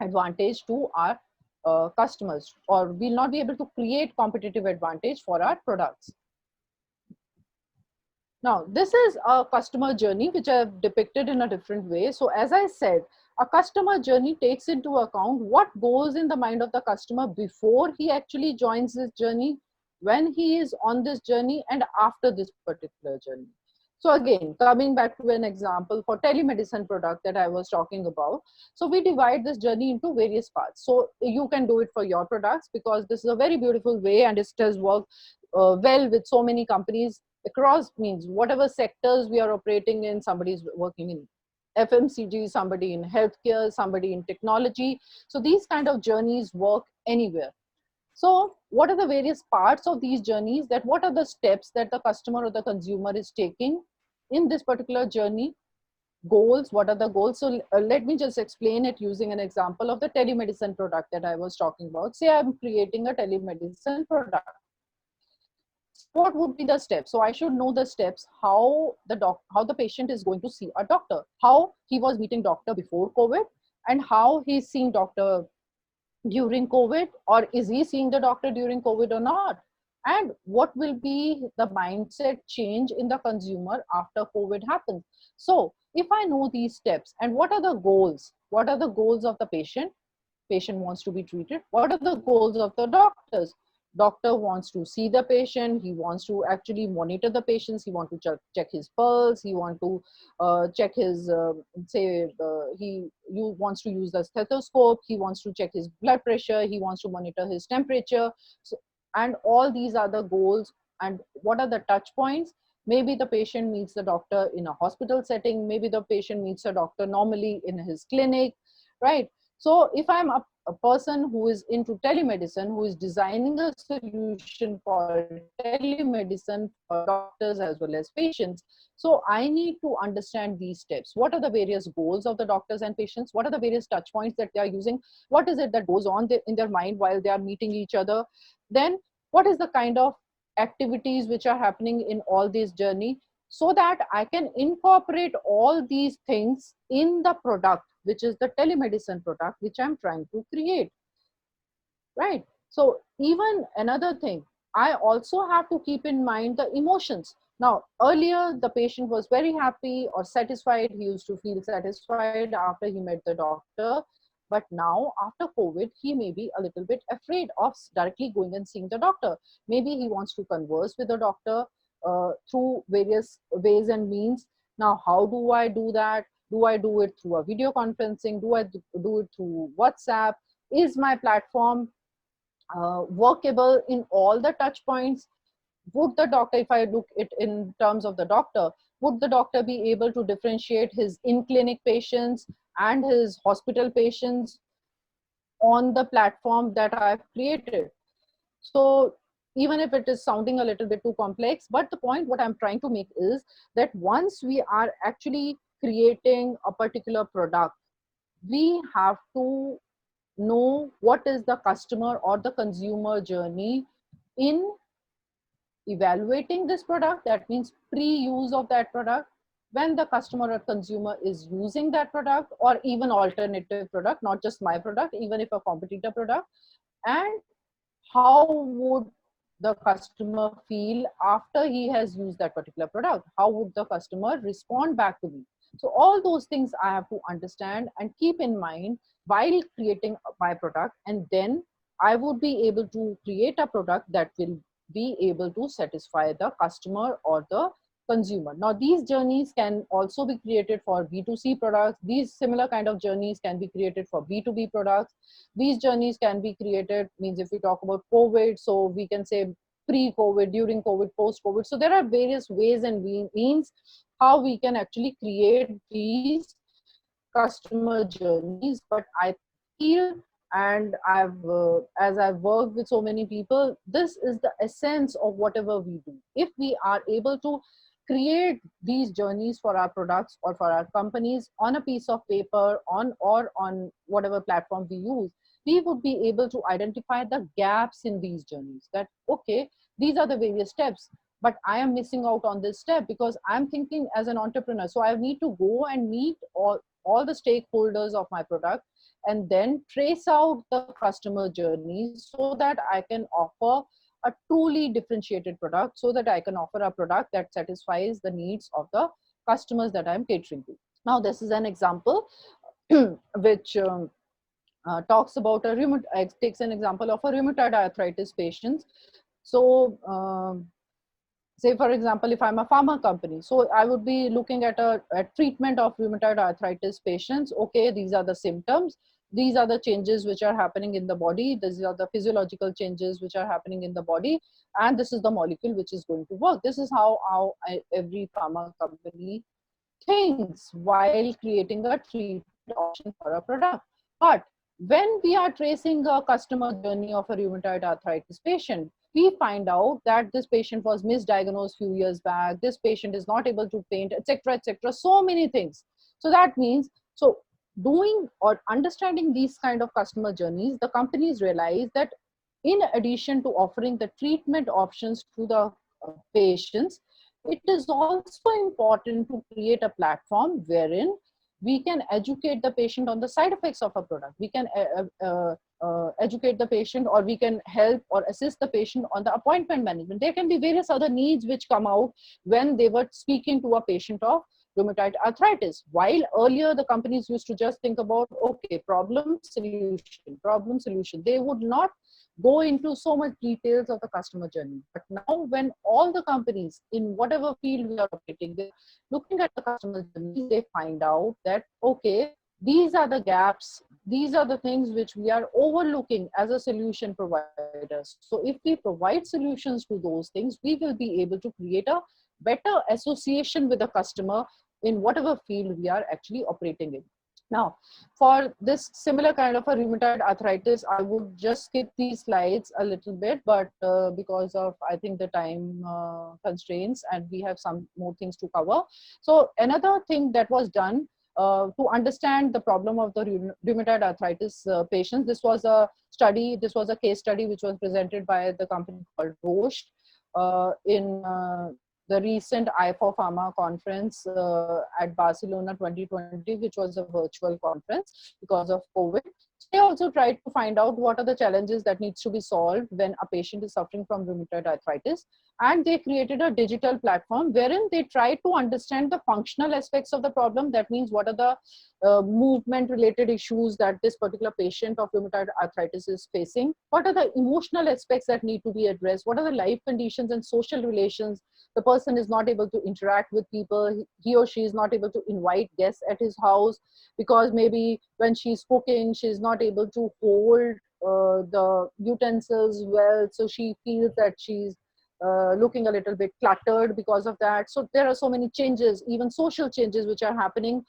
advantage to our customers, or we'll not be able to create competitive advantage for our products. Now, this is a customer journey which I have depicted in a different way. So, as I said, a customer journey takes into account what goes in the mind of the customer before he actually joins this journey, when he is on this journey, and after this particular journey. So, again, coming back to an example for telemedicine product that I was talking about. So, we divide this journey into various parts. So, you can do it for your products because this is a very beautiful way and it does work well with so many companies across, means whatever sectors we are operating in. Somebody is working in FMCG, somebody in healthcare, somebody in technology. So these kind of journeys work anywhere. So what are the various parts of these journeys, that what are the steps that the customer or the consumer is taking in this particular journey? Goals, what are the goals? So let me just explain it using an example of the telemedicine product that I was talking about. Say I'm creating a telemedicine product. So what would be the steps? So I should know the steps, how the patient is going to see a doctor, how he was meeting doctor before COVID, and how he's seeing doctor during COVID, or is he seeing the doctor during COVID or not? And what will be the mindset change in the consumer after COVID happens? So if I know these steps, and what are the goals? What are the goals of the patient? Patient wants to be treated. What are the goals of the doctors? Doctor wants to see the patient, he wants to actually monitor the patients, he wants to check his pulse, he wants to check his he wants to use the stethoscope, he wants to check his blood pressure, he wants to monitor his temperature. So, and all these are the goals. And what are the touch points? Maybe the patient meets the doctor in a hospital setting, maybe the patient meets a doctor normally in his clinic, right? So if I'm a person who is into telemedicine, who is designing a solution called telemedicine for doctors as well as patients, so I need to understand these steps. What are the various goals of the doctors and patients? What are the various touch points that they are using? What is it that goes on in their mind while they are meeting each other? Then what is the kind of activities which are happening in all this journey, so that I can incorporate all these things in the product, which is the telemedicine product which I'm trying to create, right? So even another thing, I also have to keep in mind the emotions. Now, earlier the patient was very happy or satisfied, he used to feel satisfied after he met the doctor. But now after COVID, he may be a little bit afraid of directly going and seeing the doctor. Maybe he wants to converse with the doctor through various ways and means. Now, how do I do that? Do I do it through a video conferencing? Do I do it through WhatsApp? Is my platform workable in all the touch points? Would the doctor, if I look it in terms of the doctor, would the doctor be able to differentiate his in-clinic patients and his hospital patients on the platform that I've created? So even if it is sounding a little bit too complex, but the point what I'm trying to make is that once we are actually creating a particular product, we have to know what is the customer or the consumer journey in evaluating this product. That means pre-use of that product, when the customer or consumer is using that product, or even alternative product, not just my product, even if a competitor product, and how would the customer feel after he has used that particular product? How would the customer respond back to me? So all those things I have to understand and keep in mind while creating my product, and then I would be able to create a product that will be able to satisfy the customer or the consumer. Now, these journeys can also be created for B2C products. These similar kind of journeys can be created for B2B products. These journeys can be created, means if we talk about COVID, so we can say pre-COVID, during COVID, post-COVID. So there are various ways and means how we can actually create these customer journeys. But I feel, and as I've worked with so many people, this is the essence of whatever we do. If we are able to create these journeys for our products or for our companies on a piece of paper, on or on whatever platform we use, we would be able to identify the gaps in these journeys. That okay, these are the various steps, but I am missing out on this step because I'm thinking as an entrepreneur. So I need to go and meet all the stakeholders of my product and then trace out the customer journey so that I can offer a truly differentiated product, so that I can offer a product that satisfies the needs of the customers that I'm catering to. Now, this is an example which talks about takes an example of a rheumatoid arthritis patient. So, say for example, if I'm a pharma company, so I would be looking at a treatment of rheumatoid arthritis patients. Okay, these are the symptoms, these are the changes which are happening in the body, these are the physiological changes which are happening in the body, and this is the molecule which is going to work. This is how every pharma company thinks while creating a treatment option for a product. But when we are tracing a customer journey of a rheumatoid arthritis patient, we find out that this patient was misdiagnosed few years back, this patient is not able to paint, etc., etc., so many things. So that means, so doing or understanding these kind of customer journeys, the companies realize that in addition to offering the treatment options to the patients, it is also important to create a platform wherein we can educate the patient on the side effects of a product. We can educate the patient, or we can help or assist the patient on the appointment management. There can be various other needs which come out when they were speaking to a patient of rheumatoid arthritis. While earlier the companies used to just think about, okay, problem, solution. They would not go into so much details of the customer journey. But now when all the companies in whatever field we are operating, they're looking at the customer journey, they find out that, okay, these are the gaps, these are the things which we are overlooking as a solution providers. So if we provide solutions to those things, we will be able to create a better association with the customer in whatever field we are actually operating in. Now, for this similar kind of a rheumatoid arthritis, I would just skip these slides a little bit, but because of, I think, the time constraints, and we have some more things to cover. So another thing that was done to understand the problem of the rheumatoid arthritis patients, this was a study, this was a case study which was presented by the company called Roche in the recent IFO Pharma conference at Barcelona 2020, which was a virtual conference because of COVID. They also tried to find out what are the challenges that needs to be solved when a patient is suffering from rheumatoid arthritis. And they created a digital platform wherein they tried to understand the functional aspects of the problem. That means what are the movement related issues that this particular patient of rheumatoid arthritis is facing? What are the emotional aspects that need to be addressed? What are the life conditions and social relations? The person is not able to interact with people. He or she is not able to invite guests at his house because maybe when she's cooking, she's not able to hold the utensils well. So she feels that she's looking a little bit cluttered because of that. So there are so many changes, even social changes, which are happening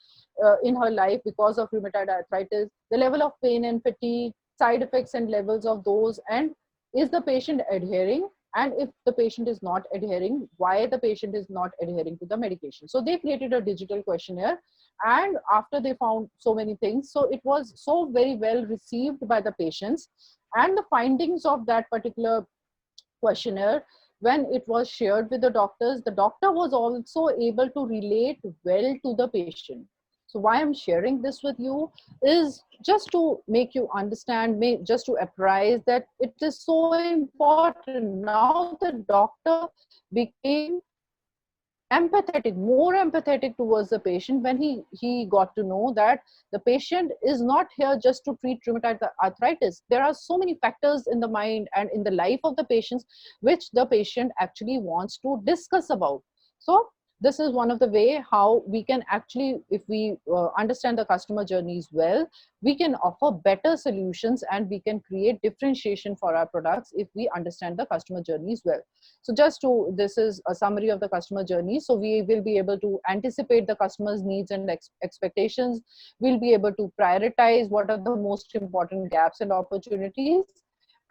in her life because of rheumatoid arthritis. The level of pain and fatigue, side effects and levels of those, and is the patient adhering? And if the patient is not adhering, why the patient is not adhering to the medication? So they created a digital questionnaire, and after they found so many things, so it was so very well received by the patients. And the findings of that particular questionnaire, when it was shared with the doctors, the doctor was also able to relate well to the patient. So why I'm sharing this with you is just to make you understand, just to apprise that it is so important. Now the doctor became empathetic, more empathetic towards the patient when he got to know that the patient is not here just to treat rheumatoid arthritis. There are so many factors in the mind and in the life of the patients which the patient actually wants to discuss about. So this is one of the way how we can actually, if we understand the customer journeys well, we can offer better solutions and we can create differentiation for our products if we understand the customer journeys well. So just to, this is a summary of the customer journey. So we will be able to anticipate the customer's needs and expectations. We'll be able to prioritize what are the most important gaps and opportunities,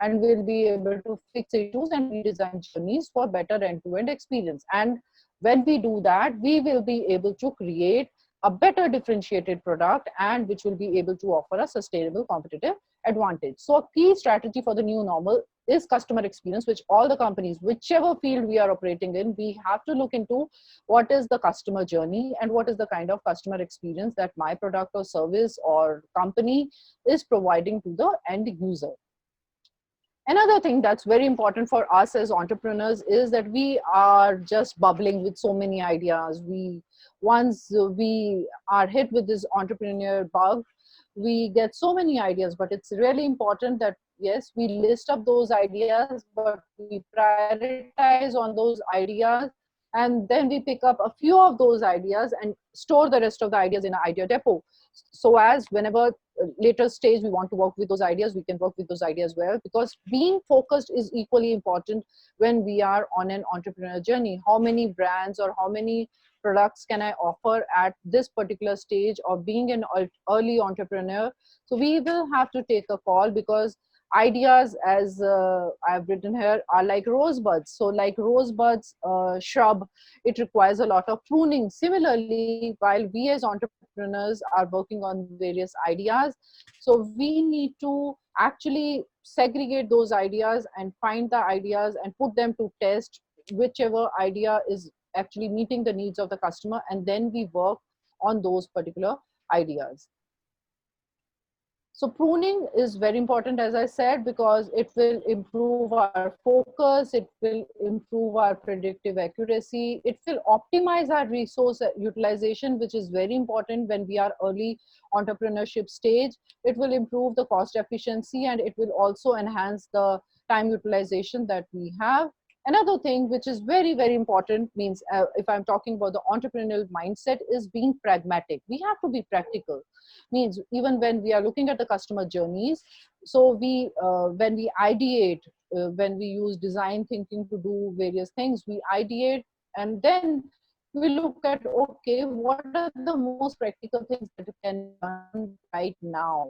and we'll be able to fix issues and redesign journeys for better end-to-end experience. And when we do that, we will be able to create a better differentiated product, and which will be able to offer a sustainable competitive advantage. So a key strategy for the new normal is customer experience, which all the companies, whichever field we are operating in, we have to look into what is the customer journey and what is the kind of customer experience that my product or service or company is providing to the end user. Another thing that's very important for us as entrepreneurs is that we are just bubbling with so many ideas. Once we are hit with this entrepreneur bug, we get so many ideas, but it's really important that yes, we list up those ideas, but we prioritize on those ideas, and then we pick up a few of those ideas and store the rest of the ideas in an idea depot, so as whenever later stage we want to work with those ideas, we can work with those ideas well, because being focused is equally important when we are on an entrepreneur journey. How many brands or how many products can I offer at this particular stage of being an early entrepreneur? So we will have to take a call, because ideas, as I've written here, are like rosebuds. So like rosebuds shrub, it requires a lot of pruning. Similarly, while we as entrepreneurs are working on various ideas, so we need to actually segregate those ideas and find the ideas and put them to test, whichever idea is actually meeting the needs of the customer, and then we work on those particular ideas. So pruning is very important, as I said, because it will improve our focus, it will improve our predictive accuracy, it will optimize our resource utilization, which is very important when we are early entrepreneurship stage. It will improve the cost efficiency, and it will also enhance the time utilization that we have. Another thing which is very, very important, means if I'm talking about the entrepreneurial mindset, is being pragmatic. We have to be practical, means even when we are looking at the customer journeys, so we when we ideate, when we use design thinking to do various things, we ideate, and then we look at, okay, what are the most practical things that can be done right now?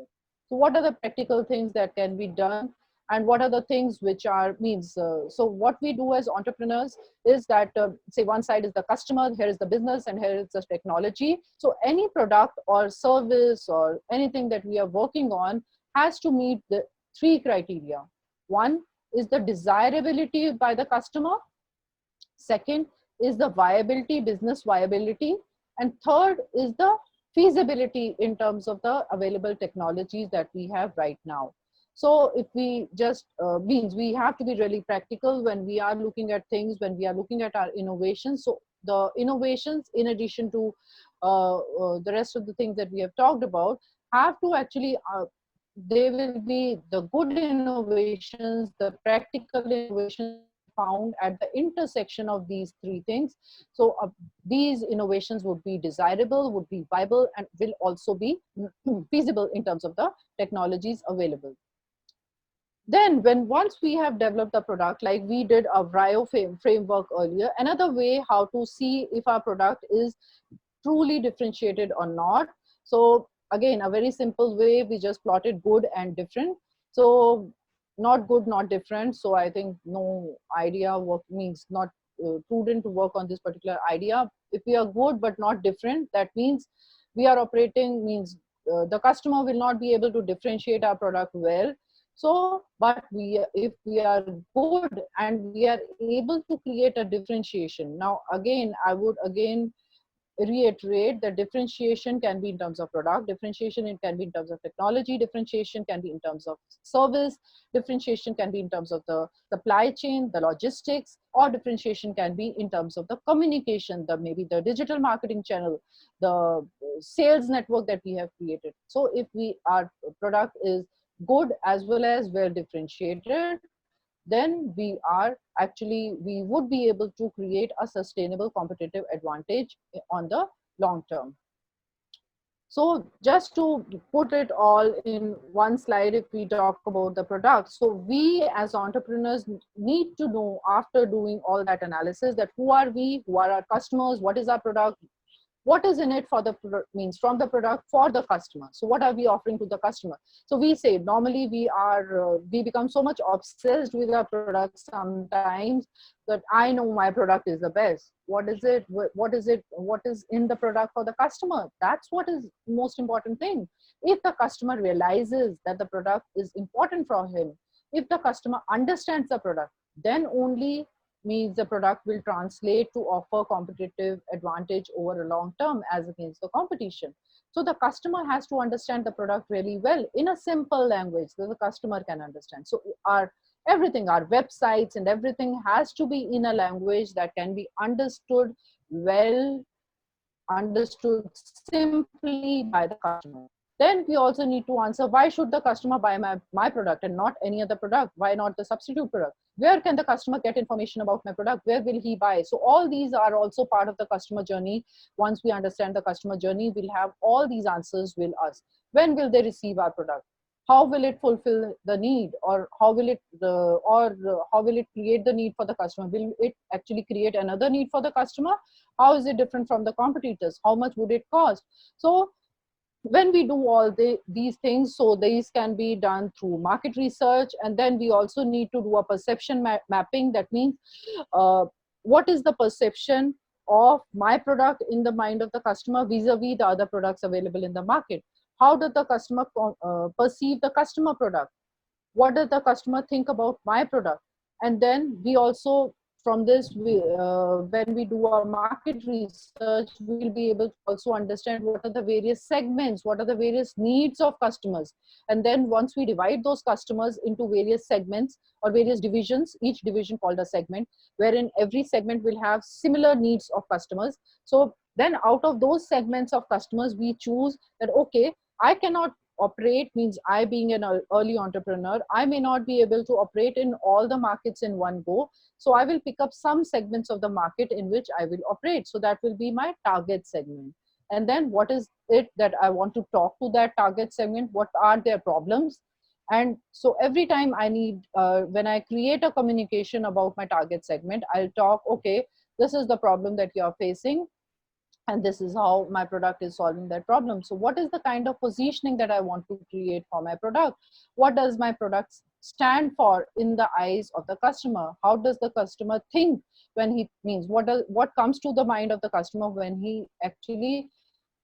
So what are the practical things that can be done, and what are the things which are, means so what we do as entrepreneurs is that, say one side is the customer, here is the business, and here is the technology. So any product or service or anything that we are working on has to meet the three criteria. One is the desirability by the customer, second is the viability, business viability, and third is the feasibility in terms of the available technologies that we have right now. So if we just means we have to be really practical when we are looking at things, when we are looking at our innovations. So the innovations, in addition to the rest of the things that we have talked about, have to actually they will be the good innovations, the practical innovations will be found at the intersection of these three things. So these innovations would be desirable, would be viable, and will also be feasible in terms of the technologies available. Then when once we have developed the product, like we did a VRIO framework earlier, another way how to see if our product is truly differentiated or not. So again, a very simple way, we just plotted good and different. So not good, not different. So I think no idea work, means not prudent to work on this particular idea. If we are good but not different, that means we are operating, means the customer will not be able to differentiate our product well. So but we, if we are good and we are able to create a differentiation, now again I would again reiterate that differentiation can be in terms of product, differentiation it can be in terms of technology, differentiation can be in terms of service, differentiation can be in terms of the supply chain, the logistics, or differentiation can be in terms of the communication, the maybe the digital marketing channel, the sales network that we have created. So if we, our product is good as well as well differentiated, then we would be able to create a sustainable competitive advantage on the long term. So just to put it all in one slide, if we talk about the product, so we as entrepreneurs need to know, after doing all that analysis, that who are we, who are our customers, what is our product, what is in it for the means from the product for the customer. So what are we offering to the customer? So we say normally we become so much obsessed with our product sometimes that I know my product is the best. What is it, what is in the product for the customer? That's what is most important thing. If the customer realizes that the product is important for him, if the customer understands the product, then only means the product will translate to offer competitive advantage over a long term as against the competition. So the customer has to understand the product really well in a simple language that the customer can understand. So our everything, our websites and everything has to be in a language that can be understood well, understood simply by the customer. Then we also need to answer, why should the customer buy my product and not any other product? Why not the substitute product? Where can the customer get information about my product? Where will he buy? So all these are also part of the customer journey. Once we understand the customer journey, we'll have all these answers will us. When will they receive our product? How will it fulfill the need, or how will it create the need for the customer? Will it actually create another need for the customer? How is it different from the competitors? How much would it cost? So when we do all these things, so these can be done through market research, and then we also need to do a perception mapping. That means uh, what is the perception of my product in the mind of the customer vis-a-vis the other products available in the market? How does the customer perceive the customer product? What does the customer think about my product? And then we also, from this, when we do our market research, we'll be able to also understand what are the various segments, what are the various needs of customers. And then once we divide those customers into various segments or various divisions, each division called a segment, wherein every segment will have similar needs of customers. So then out of those segments of customers, we choose that, okay, I cannot operate, means I being an early entrepreneur, I may not be able to operate in all the markets in one go. So I will pick up some segments of the market in which I will operate. So that will be my target segment. And then what is it that I want to talk to that target segment? What are their problems? And so every time I need, when I create a communication about my target segment, I'll talk, okay, this is the problem that you're facing, and this is how my product is solving that problem. So what is the kind of positioning that I want to create for my product? What does my product stand for in the eyes of the customer? How does the customer think when he means, what comes to the mind of the customer when he actually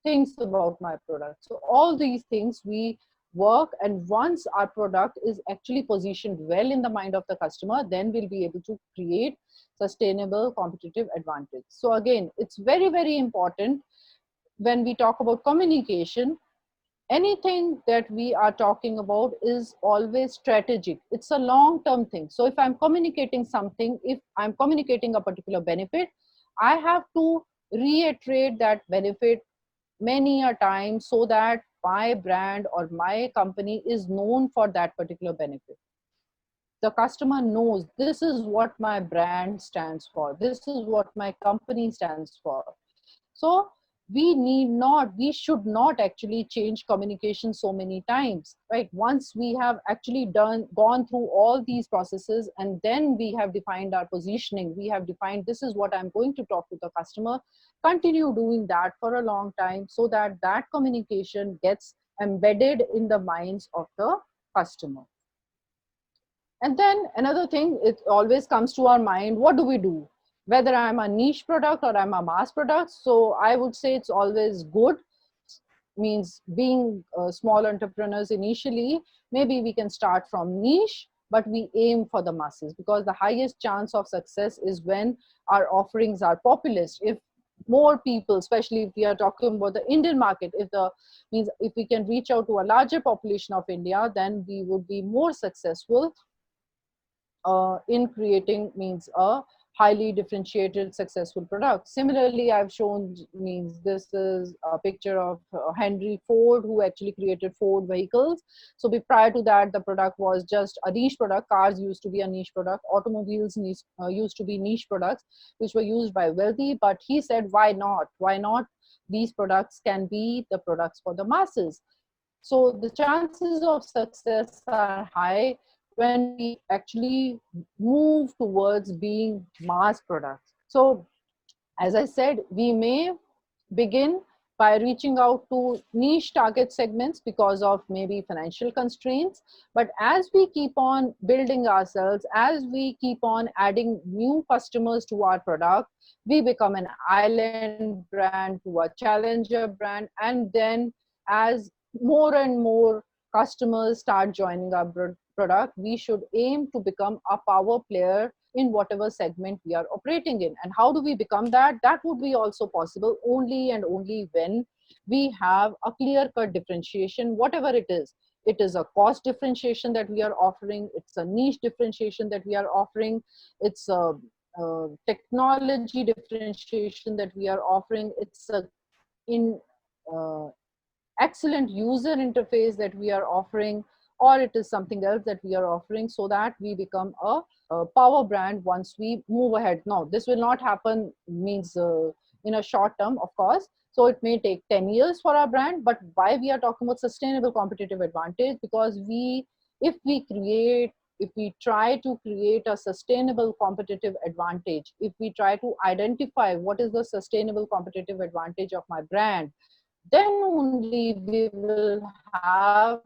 thinks about my product? So all these things we work, and once our product is actually positioned well in the mind of the customer, then we'll be able to create sustainable competitive advantage. So again, it's very, very important when we talk about communication. Anything that we are talking about is always strategic. It's a long term thing. So if I'm communicating something, if I'm communicating a particular benefit, I have to reiterate that benefit many a time so that my brand or my company is known for that particular benefit. The customer knows this is what my brand stands for, this is what my company stands for. So we should not actually change communication so many times, right? Once we have actually gone through all these processes, and then we have defined our positioning, we have defined this is what I'm going to talk to the customer, continue doing that for a long time so that that communication gets embedded in the minds of the customer. And then another thing, it always comes to our mind, what do we do? Whether I'm a niche product or I'm a mass product. So I would say it's always good, means being small entrepreneurs initially, maybe we can start from niche, but we aim for the masses, because the highest chance of success is when our offerings are populist. If more people, especially if we are talking about the Indian market, if we can reach out to a larger population of India, then we would be more successful in creating means a highly differentiated successful product. Similarly, I've shown, means this is a picture of Henry Ford, who actually created Ford vehicles. So prior to that, the product was just a niche product. Cars used to be a niche product, automobiles used to be niche products which were used by wealthy. But he said, why not these products can be the products for the masses. So the chances of success are high when we actually move towards being mass products. So as I said, we may begin by reaching out to niche target segments because of maybe financial constraints. But as we keep on building ourselves, as we keep on adding new customers to our product, we become an island brand to a challenger brand. And then as more and more customers start joining our product, we should aim to become a power player in whatever segment we are operating in. And how do we become that? That would be also possible only and only when we have a clear cut differentiation, whatever it is. It is a cost differentiation that we are offering, it's a niche differentiation that we are offering, it's a technology differentiation that we are offering, it's a in uh, excellent user interface that we are offering, or it is something else that we are offering, so that we become a power brand once we move ahead. Now this will not happen, means in a short term, of course. So it may take 10 years for our brand. But why we are talking about sustainable competitive advantage? Because if we try to create a sustainable competitive advantage, if we try to identify what is the sustainable competitive advantage of my brand, then only we will have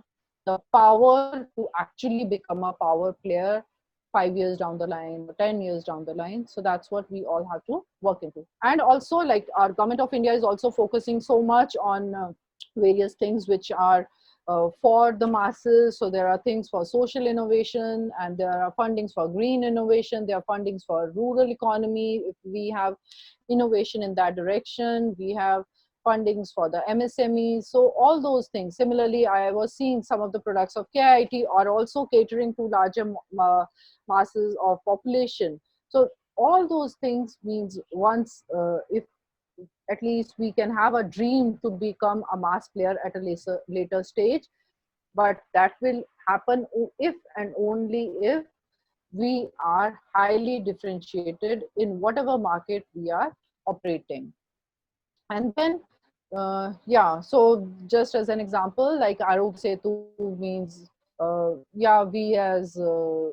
the power to actually become a power player 5 years down the line or 10 years down the line. So that's what we all have to work into. And also, like, our government of India is also focusing so much on various things which are for the masses. So there are things for social innovation, and there are fundings for green innovation, there are fundings for rural economy. If we have innovation in that direction, we have fundings for the MSMEs. So all those things. Similarly, I was seeing some of the products of KIT are also catering to larger masses of population. So all those things means, once if at least we can have a dream to become a mass player at a later stage, but that will happen if and only if we are highly differentiated in whatever market we are operating. And then yeah, so just as an example, like Arog Setu means, yeah, we as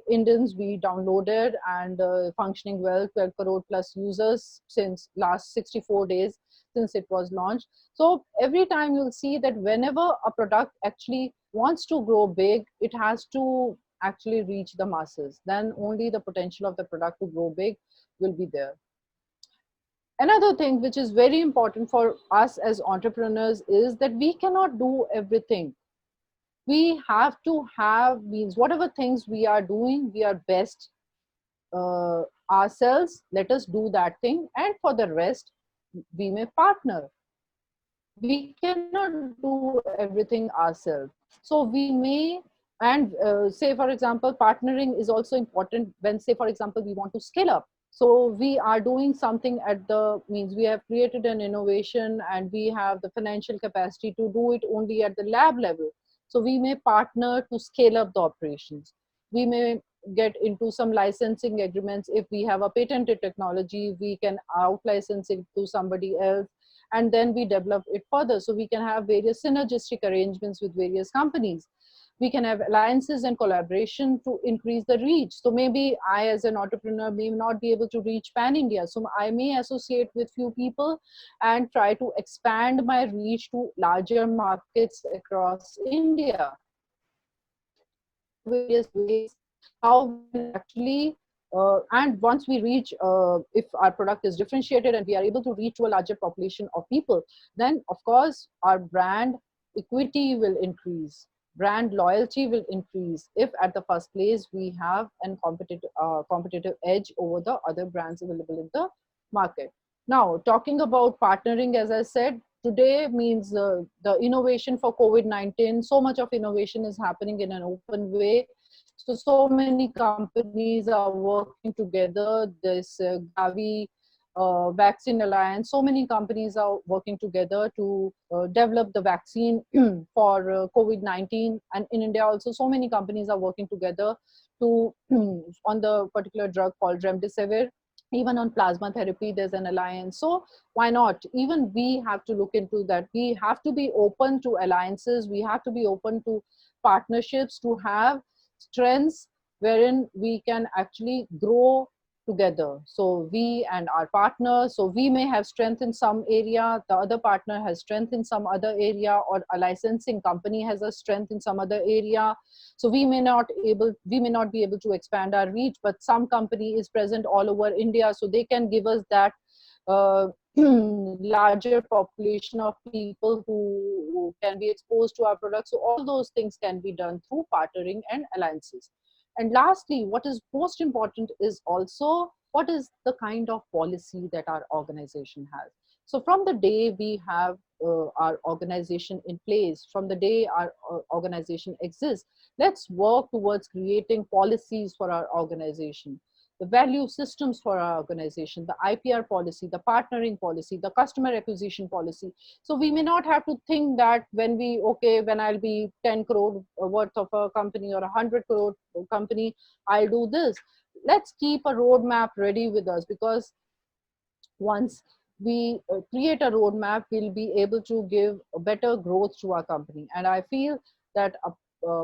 Indians, we downloaded and functioning well, 12 crore plus users since last 64 days since it was launched. So every time you'll see that whenever a product actually wants to grow big, it has to actually reach the masses. Then only the potential of the product to grow big will be there. Another thing which is very important for us as entrepreneurs is that we cannot do everything. We have to have, means whatever things we are doing, we are best ourselves, let us do that thing, and for the rest we may partner. We cannot do everything ourselves, so we may, and say for example, partnering is also important when, say for example, we want to scale up. So we are doing something at the, means we have created an innovation and we have the financial capacity to do it only at the lab level. So we may partner to scale up the operations. We may get into some licensing agreements. If we have a patented technology, we can out license it to somebody else, and then we develop it further. So we can have various synergistic arrangements with various companies. We can have alliances and collaboration to increase the reach. So maybe I as an entrepreneur may not be able to reach pan India, so I may associate with few people and try to expand my reach to larger markets across India. So various ways how we can actually and once we reach, if our product is differentiated and we are able to reach to a larger population of people, then of course our brand equity will increase, brand loyalty will increase, if at the first place we have an competitive edge over the other brands available in the market. Now, talking about partnering, as I said, today means the innovation for COVID-19, so much of innovation is happening in an open way. So many companies are working together. This Gavi Vaccine Alliance, so many companies are working together to develop the vaccine for COVID-19. And in India also, so many companies are working together to on the particular drug called Remdesivir. Even on plasma therapy, there's an alliance. So why not? Even we have to look into that. We have to be open to alliances. We have to be open to partnerships to have strengths wherein we can actually grow together. So we and our partner, so we may have strength in some area, the other partner has strength in some other area, or a licensing company has a strength in some other area. So we may not be able to expand our reach, but some company is present all over India, so they can give us that uh, larger population of people who can be exposed to our products. So all those things can be done through partnering and alliances. And lastly, what is most important is also what is the kind of policy that our organization has. So from the day we have our organization in place, from the day our organization exists, let's work towards creating policies for our organization, the value systems for our organization, the IPR policy, the partnering policy, the customer acquisition policy. So we may not have to think that when I'll be 10 crore worth of a company or 100 crore company, I'll do this. Let's keep a roadmap ready with us, because once we create a roadmap, we'll be able to give a better growth to our company. And I feel that a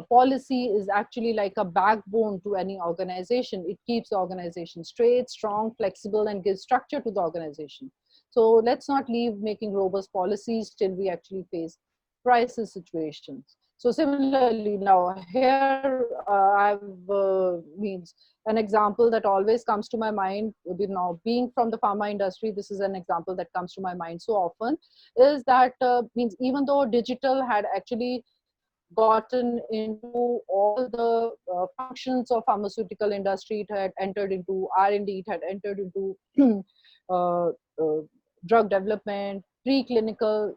policy is actually like a backbone to any organization. It keeps the organization straight, strong, flexible, and gives structure to the organization. So let's not leave making robust policies till we actually face crisis situations. So similarly, now here I've means an example that always comes to my mind, now being from the pharma industry, this is an example that comes to my mind so often, is that means even though digital had actually gotten into all the functions of pharmaceutical industry, it had entered into R&D, it had entered into uh, drug development, preclinical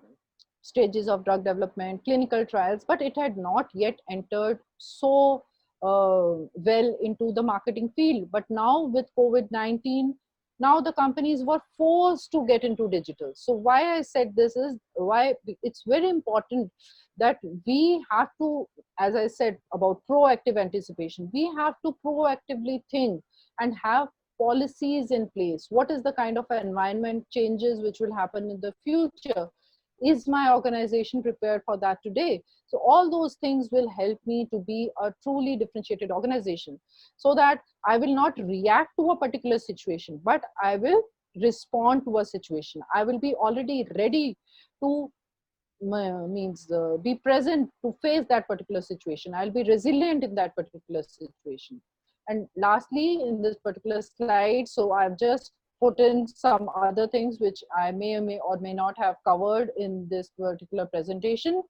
stages of drug development, clinical trials, but it had not yet entered so well into the marketing field. But now with COVID-19, now the companies were forced to get into digital. So why I said this is why it's very important that we have to, as I said about proactive anticipation, we have to proactively think and have policies in place. What is the kind of environment changes which will happen in the future? Is my organization prepared for that today? So all those things will help me to be a truly differentiated organization, so that I will not react to a particular situation, but I will respond to a situation. I will be already ready to means be present to face that particular situation. I'll be resilient in that particular situation. And lastly, in this particular slide, so I've just put in some other things which I may or may not have covered in this particular presentation.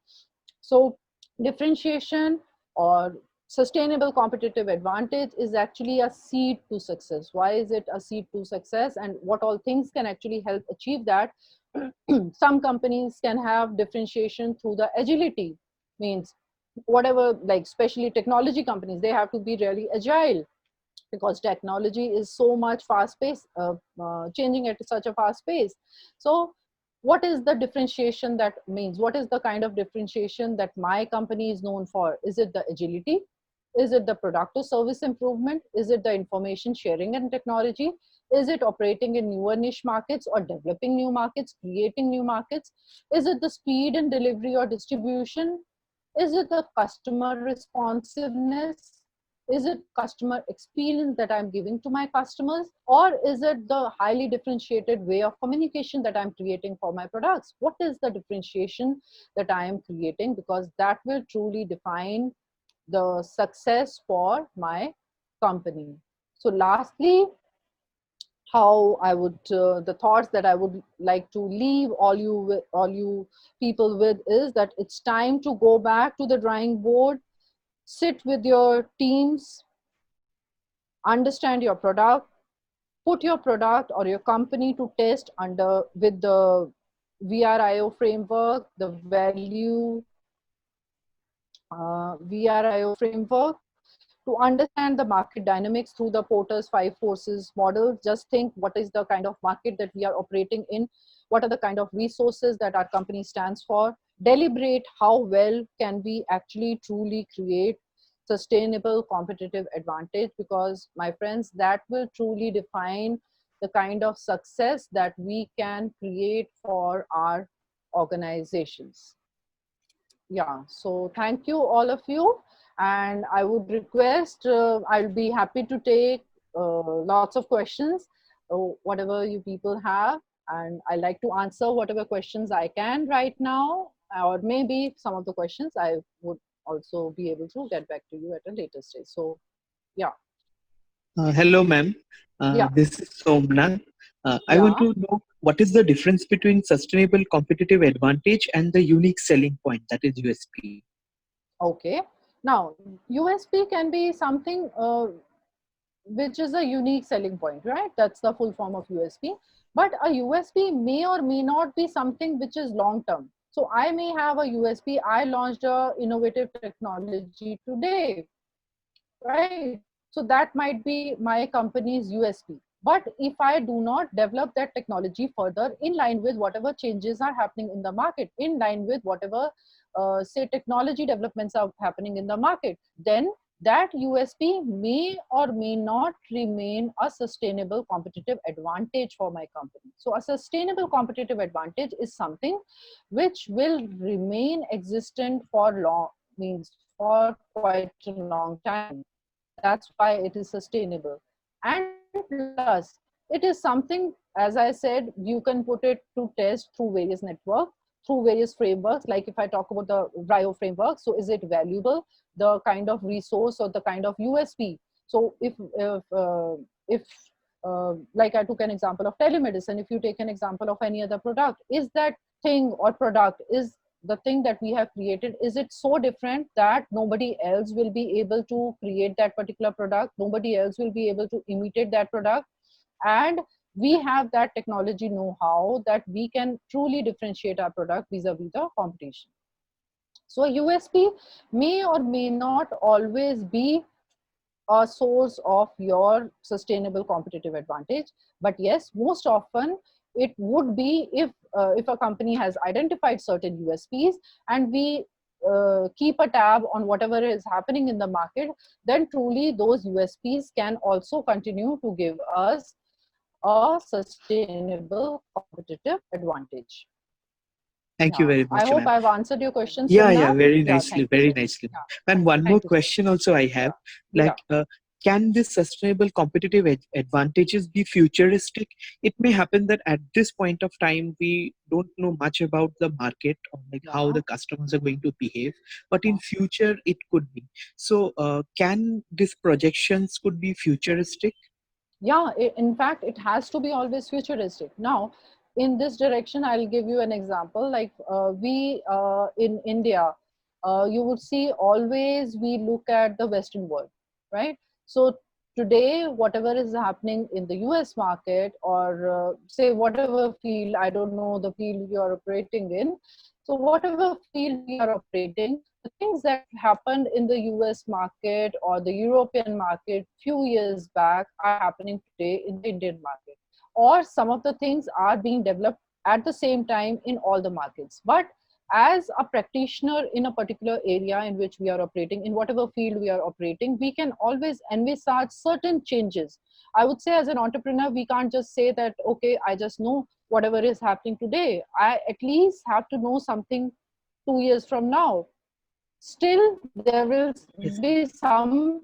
So differentiation or sustainable competitive advantage is actually a seed to success. Why is it a seed to success, and what all things can actually help achieve that? Some companies can have differentiation through the agility, means whatever, like especially technology companies, they have to be really agile, because technology is so much fast pace, changing at such a fast pace. So what is the differentiation, that means what is the kind of differentiation that my company is known for? Is it the agility? Is it the product or service improvement? Is it the information sharing and technology? Is it operating in newer niche markets or developing new markets, creating new markets? Is it the speed and delivery or distribution? Is it the customer responsiveness? Is it customer experience that I'm giving to my customers? Or is it the highly differentiated way of communication that I'm creating for my products? What is the differentiation that I am creating? Because that will truly define the success for my company. So lastly, how I would the thoughts that I would like to leave all you people with is that it's time to go back to the drawing board, sit with your teams, understand your product, put your product or your company to test under with the VRIO framework, the value VRIO framework, to understand the market dynamics through the Porter's five forces model. Just think what is the kind of market that we are operating in, what are the kind of resources that our company stands for, deliberate how well can we actually truly create sustainable competitive advantage, because my friends, that will truly define the kind of success that we can create for our organizations. Yeah, so thank you all of you, and I would request, I'll be happy to take lots of questions, whatever you people have, and I like to answer whatever questions I can right now, or maybe some of the questions I would also be able to get back to you at a later stage. So yeah. Hello, ma'am. Yeah. This is Somnath. I want Yeah. to know what is the difference between sustainable competitive advantage and the unique selling point, that is USP. Okay. Now, USP can be something which is a unique selling point, right? That's the full form of USP. But a USP may or may not be something which is long term. So I may have a USP. I launched a innovative technology today, right? So that might be my company's USP. But if I do not develop that technology further in line with whatever changes are happening in the market, in line with whatever, say, technology developments are happening in the market, then that USP may or may not remain a sustainable competitive advantage for my company. So a sustainable competitive advantage is something which will remain existent for long, means for quite a long time. That's why it is sustainable. And plus, it is something, as I said, you can put it to test through various networks, through various frameworks. Like if I talk about the RIO framework, so is it valuable, the kind of resource or the kind of USP? So if like I took an example of telemedicine, if you take an example of any other product, is that thing or product, is the thing that we have created, is it so different that nobody else will be able to create that particular product, nobody else will be able to imitate that product? And we have that technology know-how that we can truly differentiate our product vis-a-vis the competition. So USP may or may not always be a source of your sustainable competitive advantage, but yes, most often it would be if a company has identified certain USPs, and we keep a tab on whatever is happening in the market, then truly those USPs can also continue to give us a sustainable competitive advantage. Thank you Yeah, very I much, hope ma'am. I've answered your question, Yeah, Somnath. very Yeah, nicely, thank you very so much. nicely. Yeah, And one more thank you so question also I much. have, Yeah, like, can this sustainable competitive advantages be futuristic? It may happen that at this point of time we don't know much about the market or like how yeah, the customers are going to behave, but in yeah. future it could be. So, can these projections could be futuristic? Yeah, in fact, it has to be always futuristic. Now, in this direction, I'll give you an example. Like we in India, you would see always we look at the Western world, right? So today, whatever is happening in the US market, or say whatever field, I don't know the field you are operating in. So whatever field we are operating, the things that happened in the US market or the European market few years back are happening today in the Indian market. Or some of the things are being developed at the same time in all the markets. But as a practitioner in a particular area in which we are operating, in whatever field we are operating, we can always envisage certain changes. I would say as an entrepreneur, we can't just say that, okay, I just know whatever is happening today. I at least have to know something 2 years from now. Still there will Yes. be some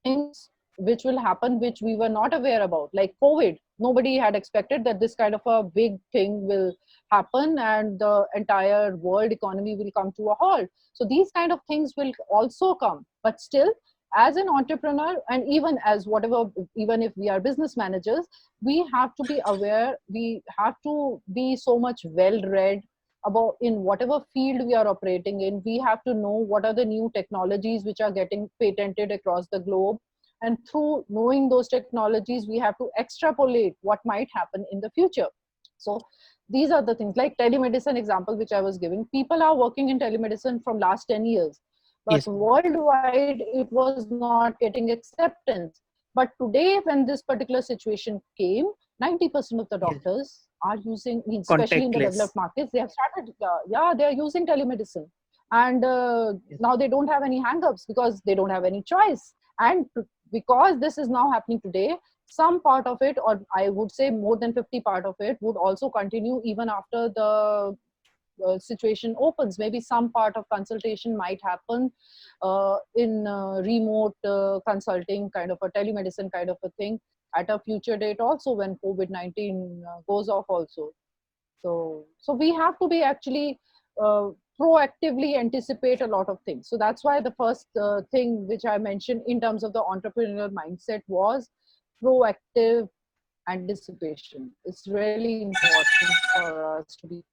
things which will happen which we were not aware about, like COVID. Nobody had expected that this kind of a big thing will happen and the entire world economy will come to a halt. So these kind of things will also come, but still, as an entrepreneur, and even as whatever, even if we are business managers, we have to be aware, we have to be so much well read about in whatever field we are operating in. We have to know what are the new technologies which are getting patented across the globe, and through knowing those technologies we have to extrapolate what might happen in the future. So these are the things, like telemedicine example which I was giving. People are working in telemedicine from last 10 years, but Yes. worldwide it was not getting acceptance. But today, when this particular situation came, 90% of the Yes. doctors are using, especially in the Contactless. developed markets, they have started, yeah, they are using telemedicine. And Yes. now they don't have any hang-ups because they don't have any choice. And because this is now happening today, some part of it, or I would say more than 50 part of it, would also continue even after the situation opens. Maybe some part of consultation might happen in remote consulting, kind of a telemedicine kind of a thing, at a future date also, when COVID-19 goes off also. So we have to be actually uh, proactively anticipate a lot of things. So that's why the first thing which I mentioned in terms of the entrepreneurial mindset was proactive anticipation. It's really important for us to be,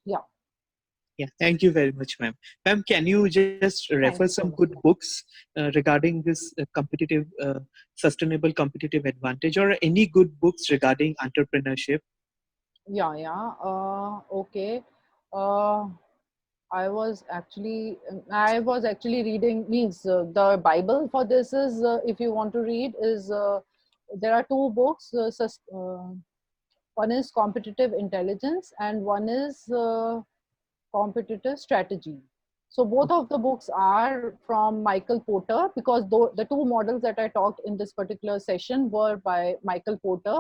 yeah. Yeah, thank you very much, ma'am. Ma'am, can you just refer Thank you some so good much. books regarding this sustainable competitive advantage, or any good books regarding entrepreneurship? Yeah, yeah. Okay. Uh, I was actually reading, means the Bible for this is, if you want to read, is there are two books. One is Competitive Intelligence and one is Competitive Strategy. So both of the books are from Michael Porter, because the two models that I talked in this particular session were by Michael Porter.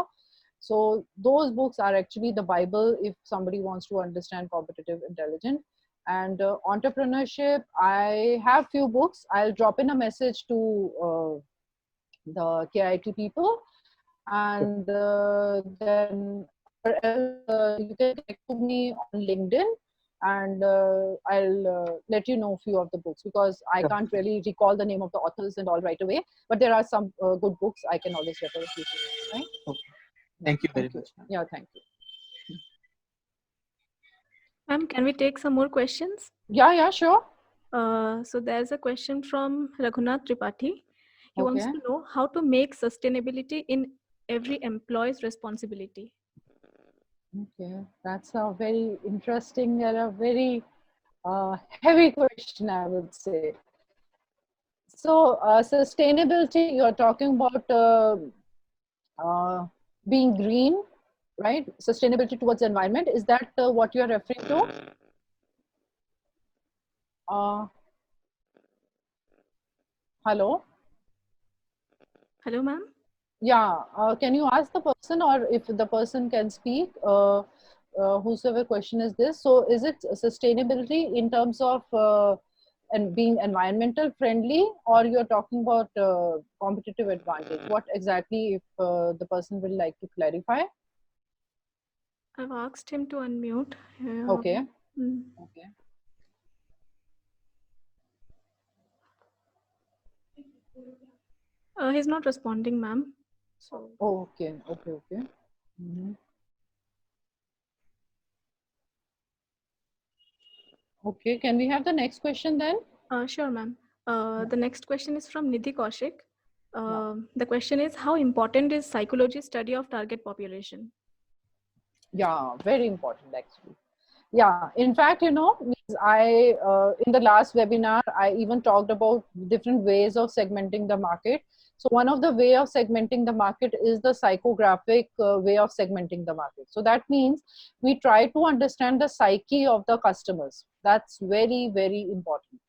So those books are actually the Bible if somebody wants to understand competitive intelligence. And entrepreneurship, I have few books. I'll drop in a message to the KIT people, and then, or else you can connect to me on LinkedIn, and I'll let you know a few of the books, because I Sure. can't really recall the name of the authors and all right away. But there are some good books I can always refer you to. Right? Okay. Yeah. Thank you very Thank you. much, ma'am. Yeah. Thank you. Ma'am, can we take some more questions? Yeah. Yeah. Sure. So there's a question from Raghunath Tripathi. He wants Okay. to know how to make sustainability in every employee's responsibility. Okay. That's a very interesting and a very heavy question, I would say. So, sustainability, you're talking about uh, being green, right? Sustainability towards the environment. Is that what you're referring to? Uh, Hello? Hello, ma'am. Yeah. Can you ask the person, or if the person can speak, whosoever question is this? So, is it sustainability in terms of and being environmental friendly, or you're talking about competitive advantage? What exactly, if the person will like to clarify? I've asked him to unmute. Okay. Mm. Okay. He's not responding, ma'am. So, Oh, okay. Okay. Okay. Mhm. Okay. Can we have the next question then? sure, ma'am. Yeah. The next question is from Nidhi Kaushik. Yeah. The question is, how important is psychology study of target population? Yeah. Very important, actually. Yeah, in fact, means in the last webinar, I even talked about different ways of segmenting the market. So one of the way of segmenting the market is the psychographic way of segmenting the market. So that means we try to understand the psyche of the customers. That's very, very important,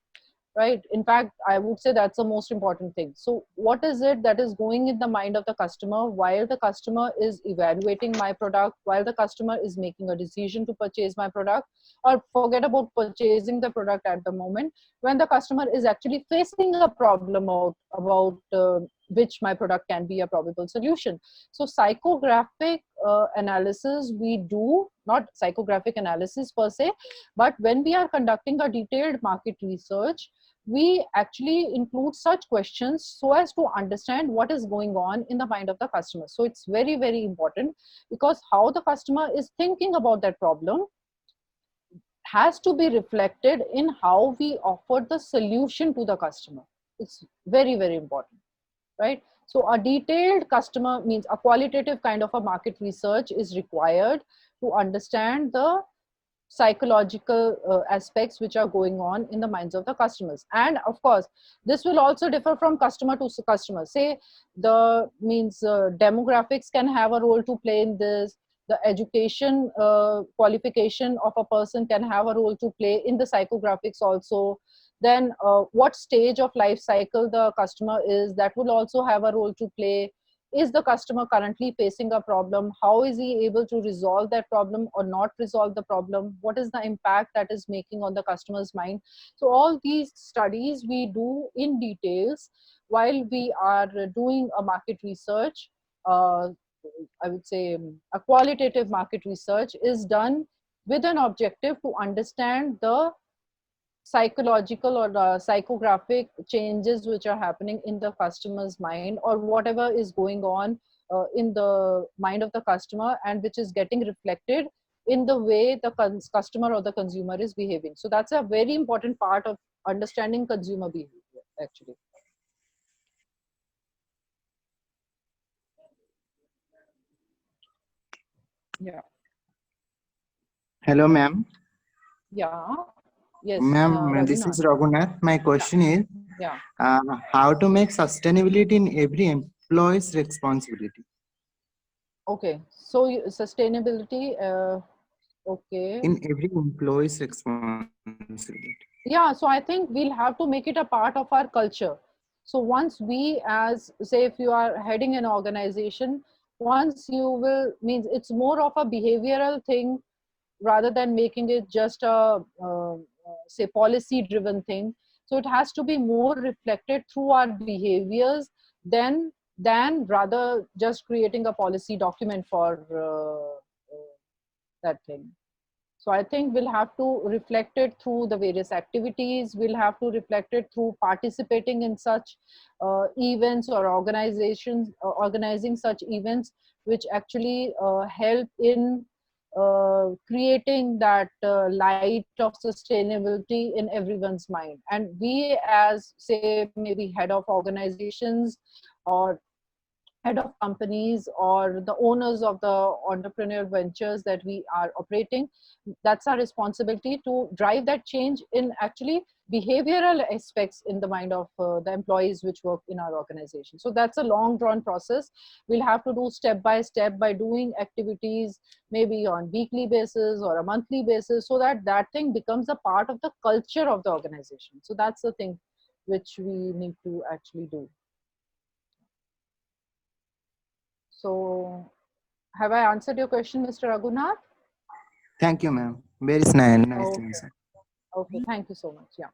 right? In fact, I would say that's the most important thing. So what is it that is going in the mind of the customer while the customer is evaluating my product, while the customer is making a decision to purchase my product, or forget about purchasing the product at the moment, when the customer is actually facing a problem about which my product can be a probable solution. So psychographic analysis we do, not psychographic analysis per se, but when we are conducting a detailed market research, we actually include such questions so as to understand what is going on in the mind of the customer. So it's very, very important, because how the customer is thinking about that problem has to be reflected in how we offer the solution to the customer. It's very, very important, right? So a detailed customer, means a qualitative kind of a market research is required to understand the psychological aspects which are going on in the minds of the customers. And of course, this will also differ from customer to customer. Say the means demographics can have a role to play in this. The education qualification of a person can have a role to play in the psychographics also. Then what stage of life cycle the customer is, that will also have a role to play. Is the customer currently facing a problem? How is he able to resolve that problem or not resolve the problem? What is the impact that is making on the customer's mind? So all these studies we do in details while we are doing a market research. I would say a qualitative market research is done with an objective to understand the psychological or psychographic changes which are happening in the customer's mind, or whatever is going on in the mind of the customer, and which is getting reflected in the way the customer or the consumer is behaving. So that's a very important part of understanding consumer behavior actually. Yeah. Hello, ma'am. Yeah. Yes, Ma'am, this Raghunath. is Raghunath. My question is, Yeah. how to make sustainability in every employee's responsibility? Okay. So sustainability. Okay. In every employee's responsibility. Yeah, so I think we'll have to make it a part of our culture. So once we, as say, if you are heading an organization, once you will, means it's more of a behavioral thing rather than making it just a say policy driven thing. So it has to be more reflected through our behaviors than rather just creating a policy document for that thing. So I think we'll have to reflect it through the various activities. We'll have to reflect it through participating in such events or organizations, organizing such events, which actually help in creating that light of sustainability in everyone's mind. And we, as say maybe head of organizations or head of companies or the owners of the entrepreneur ventures that we are operating, that's our responsibility to drive that change in actually behavioral aspects in the mind of the employees which work in our organization. So that's a long drawn process. We'll have to do step by step by doing activities maybe on weekly basis or a monthly basis, so that that thing becomes a part of the culture of the organization. So that's the thing which we need to actually do. So have I answered your question, Mr. Raghunath? Thank you, ma'am. Very nice Okay. answer. Okay, thank you so much. Yeah.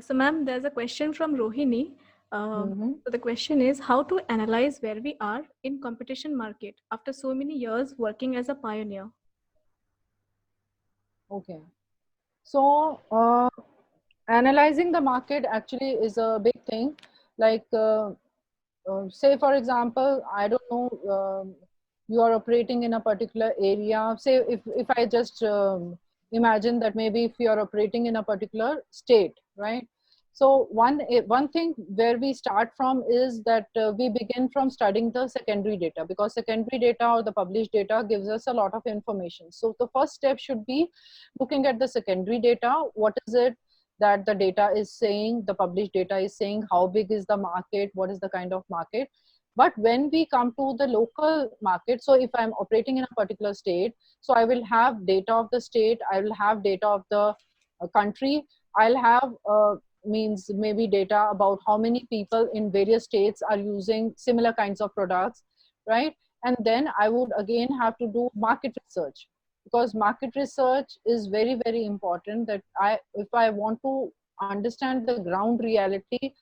So, ma'am, there's a question from Rohini. Mhm. So the question is how to analyze where we are in competition market after so many years working as a pioneer. Okay. So analyzing the market actually is a big thing. Like say for example, I don't know, you are operating in a particular area. Say if I just imagine that maybe if you are operating in a particular state, right? So one thing where we start from is that we begin from studying the secondary data, because secondary data or the published data gives us a lot of information. So the first step should be looking at the secondary data. What is it that the data is saying, the published data is saying? How big is the market? What is the kind of market? But when we come to the local market, so if I'm operating in a particular state, so I will have data of the state, I will have data of the country, I'll have means maybe data about how many people in various states are using similar kinds of products, right? And then I would again have to do market research, because market research is very, very important. That if I want to understand the ground reality,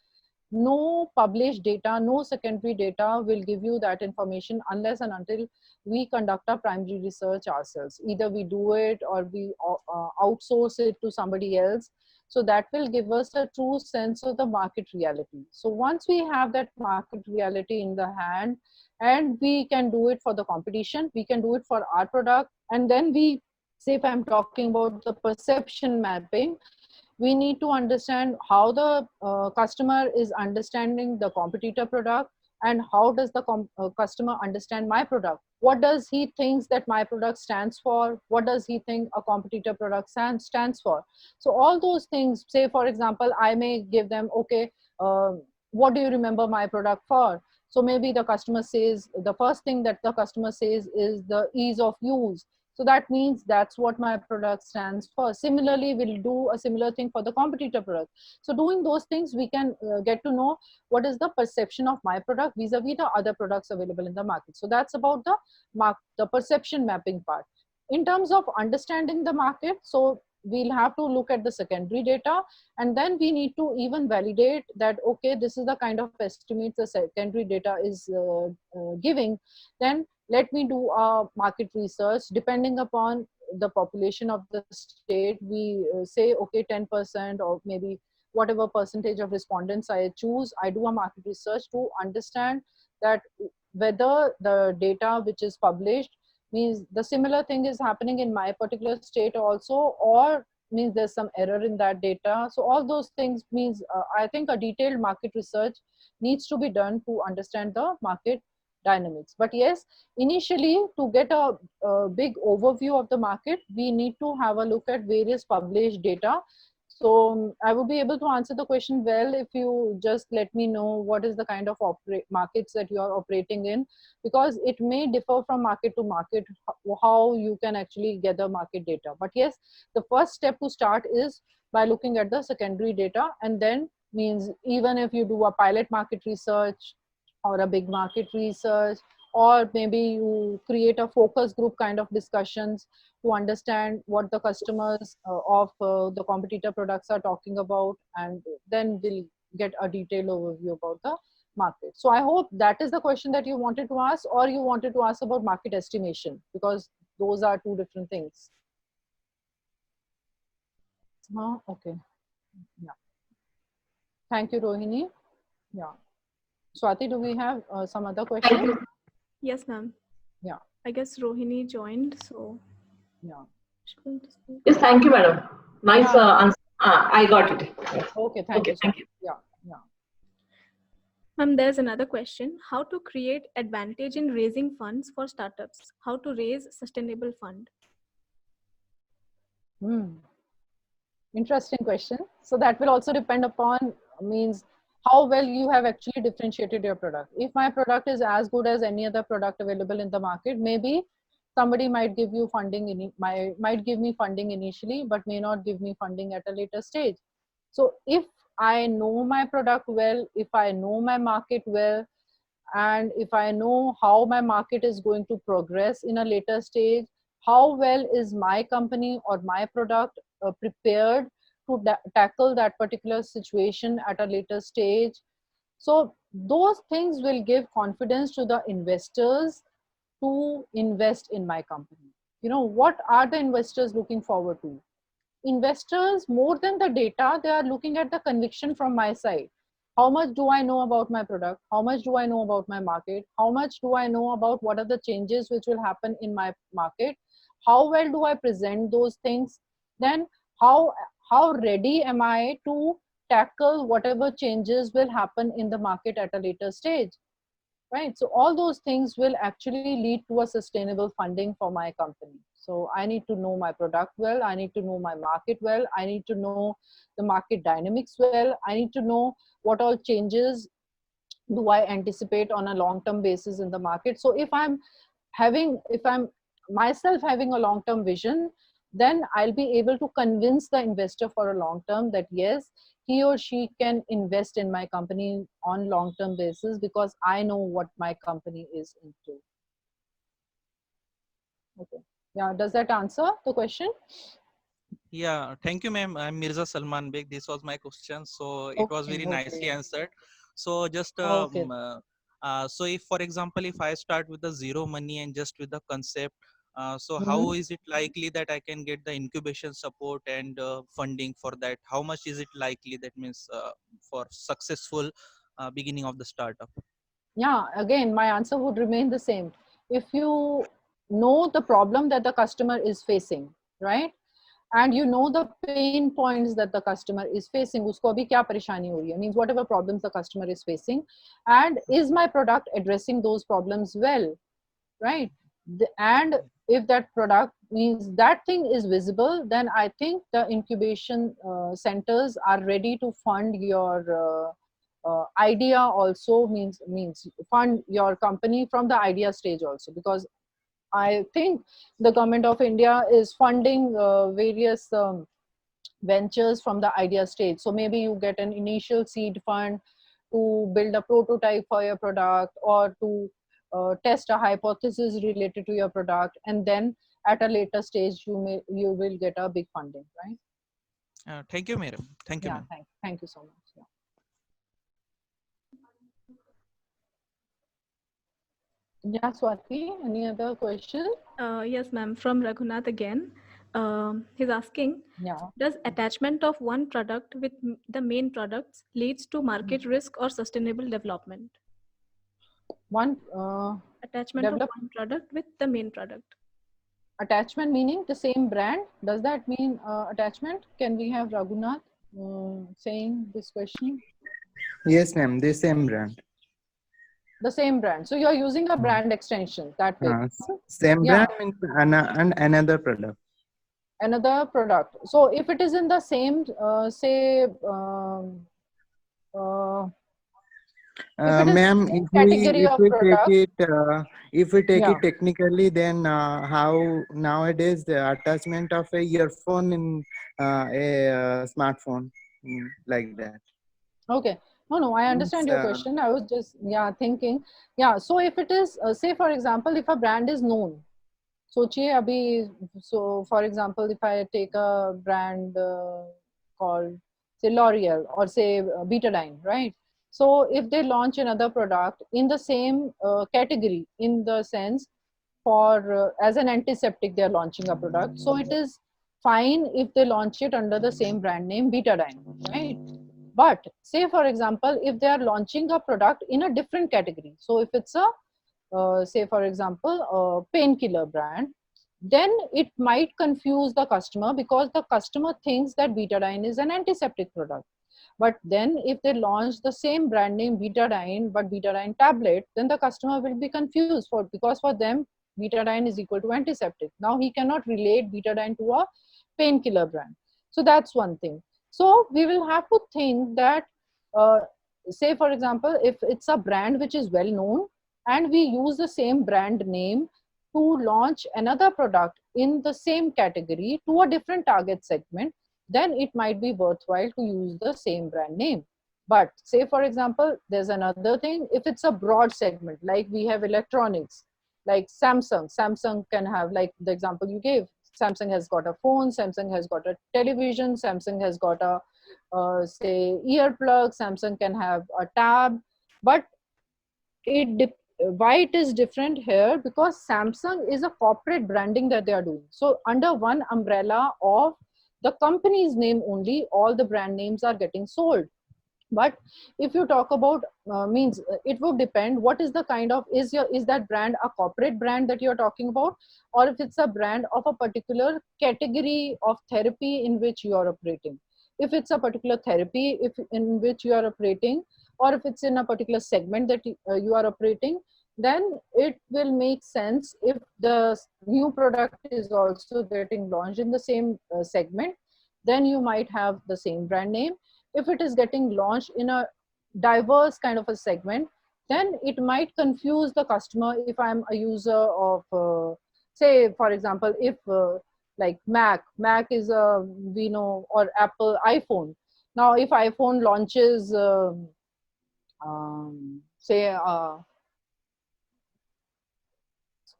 no published data, no secondary data will give you that information unless and until we conduct our primary research ourselves. Either we do it or we outsource it to somebody else. So that will give us a true sense of the market reality. So once we have that market reality in the hand, and we can do it for the competition, we can do it for our product, and then we, say if I'm talking about the perception mapping, we need to understand how the customer is understanding the competitor product, and how does the customer understand my product? What does he thinks that my product stands for? What does he think a competitor product stands for? So all those things, say for example, I may give them, okay, uh, what do you remember my product for? So maybe the customer says, the first thing that the customer says is the ease of use. So that means that's what my product stands for. Similarly, we'll do a similar thing for the competitor product. So doing those things, we can get to know what is the perception of my product vis-a-vis the other products available in the market. So that's about the perception mapping part. In terms of understanding the market, so we'll have to look at the secondary data, and then we need to even validate that, okay, this is the kind of estimates the secondary data is giving. Then let me do a market research depending upon the population of the state. We say, okay, 10% or maybe whatever percentage of respondents I choose, I do a market research to understand that whether the data which is published means the similar thing is happening in my particular state also, or means there's some error in that data. So all those things means I think a detailed market research needs to be done to understand the market dynamics. But yes, initially to get a big overview of the market, we need to have a look at various published data. So I would be able to answer the question well if you just let me know what is the kind of markets that you are operating in, because it may differ from market to market how you can actually gather market data. But yes, the first step to start is by looking at the secondary data, and then means even if you do a pilot market research or a big market research, or maybe you create a focus group kind of discussions to understand what the customers of the competitor products are talking about, and then we'll get a detailed overview about the market. So I hope that is the question that you wanted to ask, or you wanted to ask about market estimation, because those are two different things. Okay. Yeah. Thank you, Rohini. Yeah. Swati, do we have some other questions? Yes, ma'am. Yeah. I guess Rohini joined, so Yeah. she's going to speak. Yes, thank you, madam. Nice Yeah. answer. I got it. Yes. Okay, thank Okay, you. thank you. Yeah, yeah. Ma'am, there's another question. How to create advantage in raising funds for startups? How to raise sustainable fund? Interesting question. So that will also depend upon means how well you have actually differentiated your product. If my product is as good as any other product available in the market, maybe somebody might give you funding might give me funding initially, but may not give me funding at a later stage. So if I know my product well, if I know my market well, and if I know how my market is going to progress in a later stage, how well is my company or my product prepared to tackle that particular situation at a later stage. So those things will give confidence to the investors to invest in my company. You know, what are the investors looking forward to? Investors, more than the data, they are looking at the conviction from my side. How much do I know about my product? How much do I know about my market? How much do I know about what are the changes which will happen in my market? How well do I present those things? Then how ready am I to tackle whatever changes will happen in the market at a later stage? Right? So all those things will actually lead to a sustainable funding for my company. So I need to know my product well, I need to know my market well, I need to know the market dynamics well, I need to know what all changes do I anticipate on a long term basis in the market. So if I'm myself having a long term vision, then I'll be able to convince the investor for a long term that yes, he or she can invest in my company on long term basis, because I know what my company is into. Okay. Yeah, does that answer the question? Yeah, thank you, ma'am. I'm Mirza Salman Beg. This was my question. So it was very nicely answered. So just Okay. so if, for example, if I start with the zero money and just with the concept, so Mhm. how is it likely that I can get the incubation support and funding for that? How much is it likely? That means for successful beginning of the startup. Yeah, again, my answer would remain the same. If you know the problem that the customer is facing, right? and you know the pain points that the customer is facing, usko abhi kya pareshani ho rahi hai, means whatever problems the customer is facing, and is my product addressing those problems well, right? And if that product means that thing is visible, then I think the incubation centers are ready to fund your idea also, means fund your company from the idea stage also, because I think the government of India is funding various ventures from the idea stage. So maybe you get an initial seed fund to build a prototype for your product, or to test a hypothesis related to your product, and then at a later stage you will get a big funding, right? Thank you, madam. Thank you, Yeah, ma'am. thank you so much. Yeah, Swati, any other question? Yes, ma'am. From Raghunath again. He's asking, Yeah. does attachment of one product with the main products leads to market risk or sustainable development? One Attachment of develop one product with the main product. attachment meaning the same brand. Does that mean attachment? Can we have Raghunath saying this question? Yes, ma'am. The same brand. The same brand. So you're using a brand extension that way. Same Yeah. brand means and another product. Another product. So if it is in the same, say, if it is Ma'am, same category of product, if we take yeah. it technically, then how nowadays the attachment of a earphone in a smartphone, like that. Okay. No, I Means, understand your question. I was just, yeah, thinking. Yeah. So if it is, say, for example, if a brand is known, सोचिए अभी, so for example, if I take a brand called say L'Oreal or say Betadine, right? So if they launch another product in the same category, in the sense for as an antiseptic they are launching a product, so it is fine if they launch it under the same brand name Betadine, right? But say for example, if they are launching a product in a different category, so if it's a say for example a painkiller brand, then it might confuse the customer, because the customer thinks that Betadine is an antiseptic product. But then if they launch the same brand name Betadine but Betadine tablet, then the customer will be confused, because for them Betadine is equal to antiseptic. Now he cannot relate Betadine to a painkiller brand. So that's one thing. So we will have to think that uh, say for example, if it's a brand which is well known and we use the same brand name to launch another product in the same category to a different target segment, then it might be worthwhile to use the same brand name. But say for example, there's another thing, if it's a broad segment, like we have electronics, like Samsung can have, like the example you gave, Samsung has got a phone, Samsung has got a television, Samsung has got a say earplug, Samsung can have a tab. But why it is different here, because Samsung is a corporate branding that they are doing. So under one umbrella of the company's name only, all the brand names are getting sold. But if you talk about means it would depend what is the kind of, is that brand a corporate brand that you're talking about, or if it's a brand of a particular category of therapy in which you are operating. If it's a particular therapy if in which you are operating, or if it's in a particular segment that you are operating, then it will make sense if the new product is also getting launched in the same segment, then you might have the same brand name. If it is getting launched in a diverse kind of a segment, then it might confuse the customer. If I'm a user of say for example, if like Mac is a, we know, or Apple iPhone. Now if iPhone launches say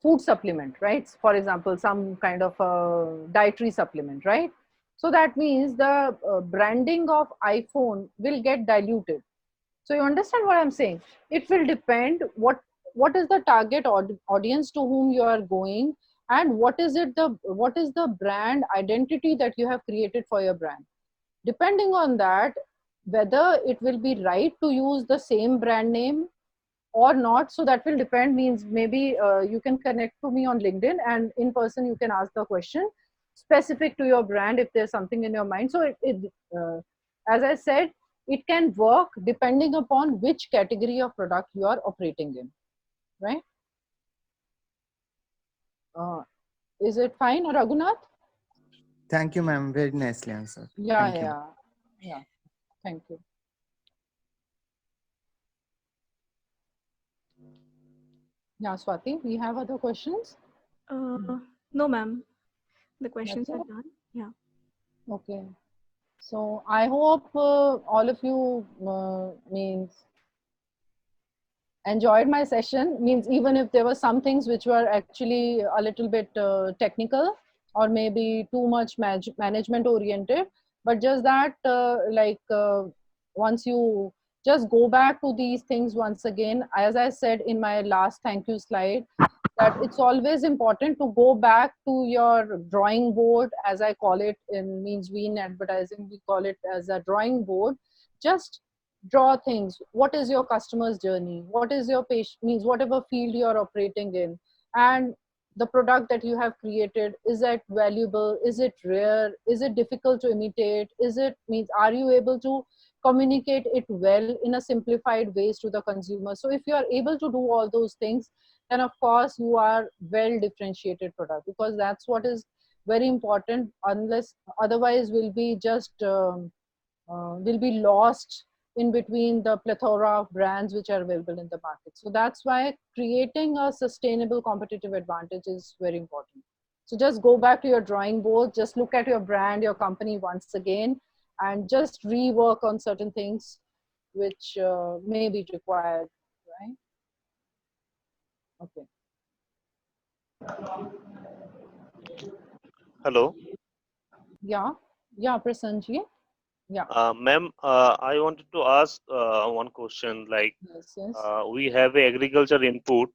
food supplement, right? For example, some kind of a dietary supplement, right? So that means the branding of iPhone will get diluted. So you understand what I'm saying? It will depend what is the target audience to whom you are going, and what is the brand identity that you have created for your brand. Depending on that, whether it will be right to use the same brand name or not, so that will depend, means maybe you can connect to me on LinkedIn, and in person you can ask the question. specific to your brand if there's something in your mind. So as I said, it can work depending upon which category of product you are operating in, right? uh, is it fine, or Raghunath? Thank you, ma'am. Very nicely answered. Yeah, Thank you. yeah. Thank you. Yeah, Swati, we have other questions? No, ma'am. The questions That's are it? done. Yeah. Okay. So I hope all of you means enjoyed my session. Means even if there were some things which were actually a little bit technical or maybe too much management oriented, but just that once you just go back to these things once again, as I said in my last thank you slide, that it's always important to go back to your drawing board, as I call it. In means we in advertising we call it as a drawing board. Just draw things. What is your customer's journey? What is your patient, means whatever field you're operating in, and the product that you have created, is it valuable, is it rare, is it difficult to imitate, is it, means are you able to communicate it well in a simplified ways to the consumer? So if you are able to do all those things, then of course you are well differentiated product, because that's what is very important. Unless otherwise we'll be just will be lost in between the plethora of brands which are available in the market. So that's why creating a sustainable competitive advantage is very important. So just go back to your drawing board, just look at your brand, your company once again, and just rework on certain things which may be required, right? Okay. Hello, Yeah, yeah, Prasanji. Yeah, ma'am. I wanted to ask one question. Like, yes, yes. we have a agriculture input,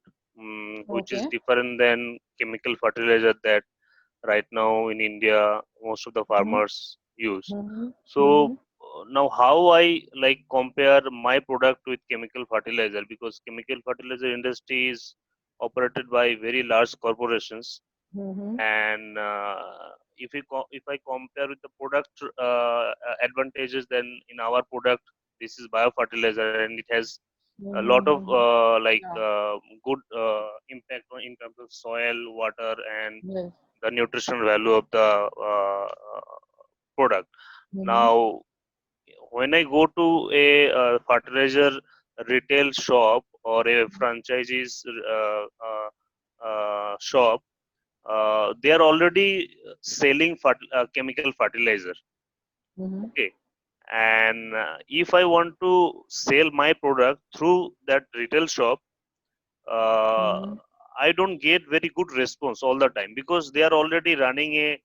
which is Okay. different than chemical fertilizer that right now in India most of the Mm-hmm. farmers use. Mm-hmm. Mm-hmm. So now, how I like compare my product with chemical fertilizer, because chemical fertilizer industry is operated by very large corporations, Mm-hmm. and if I compare with the product advantages, then in our product this is biofertilizer and it has a lot of Mm-hmm. Yeah. good impact in terms of soil, water, and Yes. the nutritional value of the product. Mm-hmm. Now, when I go to a fertilizer retail shop or a franchisee's shop, they are already selling chemical fertilizer. Mm-hmm. Okay, and if I want to sell my product through that retail shop, uh, Mm-hmm. I don't get very good response all the time, because they are already running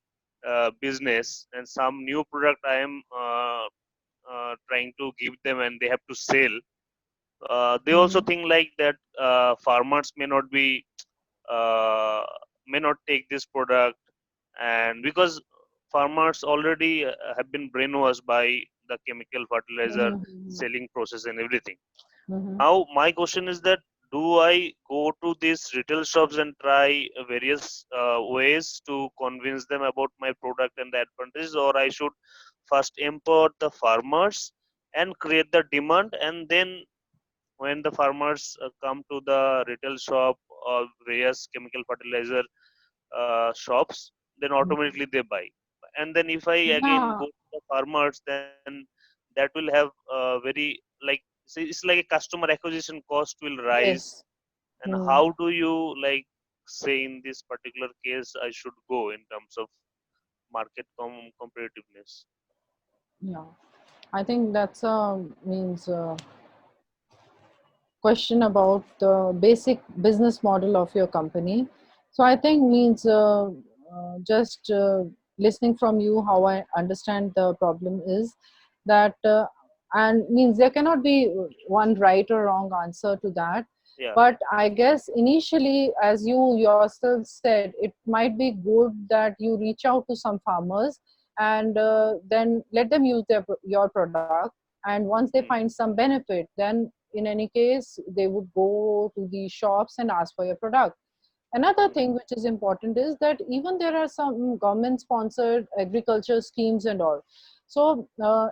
a business, and some new product I am trying to give them and they have to sell. They also Mm-hmm. think like that farmers uh, may not take this product, and because farmers already have been brainwashed by the chemical fertilizer Mm-hmm. selling process and everything. Mm-hmm. Now my question is that, do I go to these retail shops and try various ways to convince them about my product and the advantages, or I should first empower the farmers and create the demand, and then when the farmers come to the retail shop or various chemical fertilizer shops, then Mm-hmm. automatically they buy. And then if I again Yeah. go to the farmers, then that will have very, like, it's like a customer acquisition cost will rise. Yes. And Mm. how do you like say in this particular case I should go in terms of market competitiveness? Yeah. I think that's a means question about the basic business model of your company. So I think means just listening from you, how I understand the problem is that, and means there cannot be one right or wrong answer to that. Yeah. But I guess initially, as you yourself said, it might be good that you reach out to some farmers and then let them use your product. And once they Hmm. find some benefit, then in any case they would go to the shops and ask for your product. Another thing which is important is that even there are some government sponsored agriculture schemes and all. So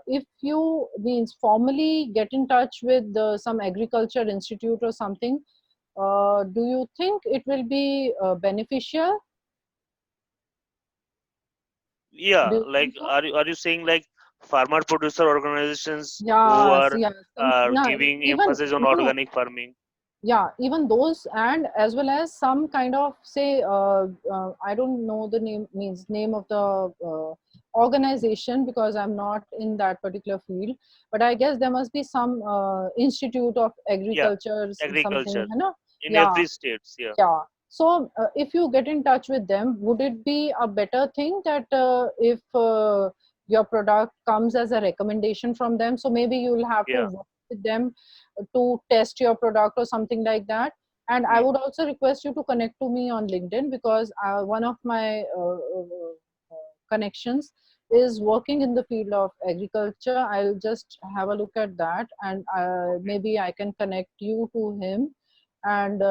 if you means formally get in touch with some agriculture institute or something, do you think it will be beneficial? Yeah, Do you like think so? are you saying like farmer producer organizations who Yes, are yes. No, giving even emphasis on no, no. organic farming? Yeah, even those, and as well as some kind of say, I don't know the name of the organization because I'm not in that particular field, but I guess there must be some institute of Yeah, agriculture, something, agriculture you know? in Yeah, every states. Yeah. yeah. So if you get in touch with them, would it be a better thing that if your product comes as a recommendation from them, so maybe you will have to Yeah. work with them to test your product or something like that? And I Hmm. would also request you to connect to me on LinkedIn because one of my connections is working in the field of agriculture. I'll just have a look at that, and Okay. maybe I can connect you to him, and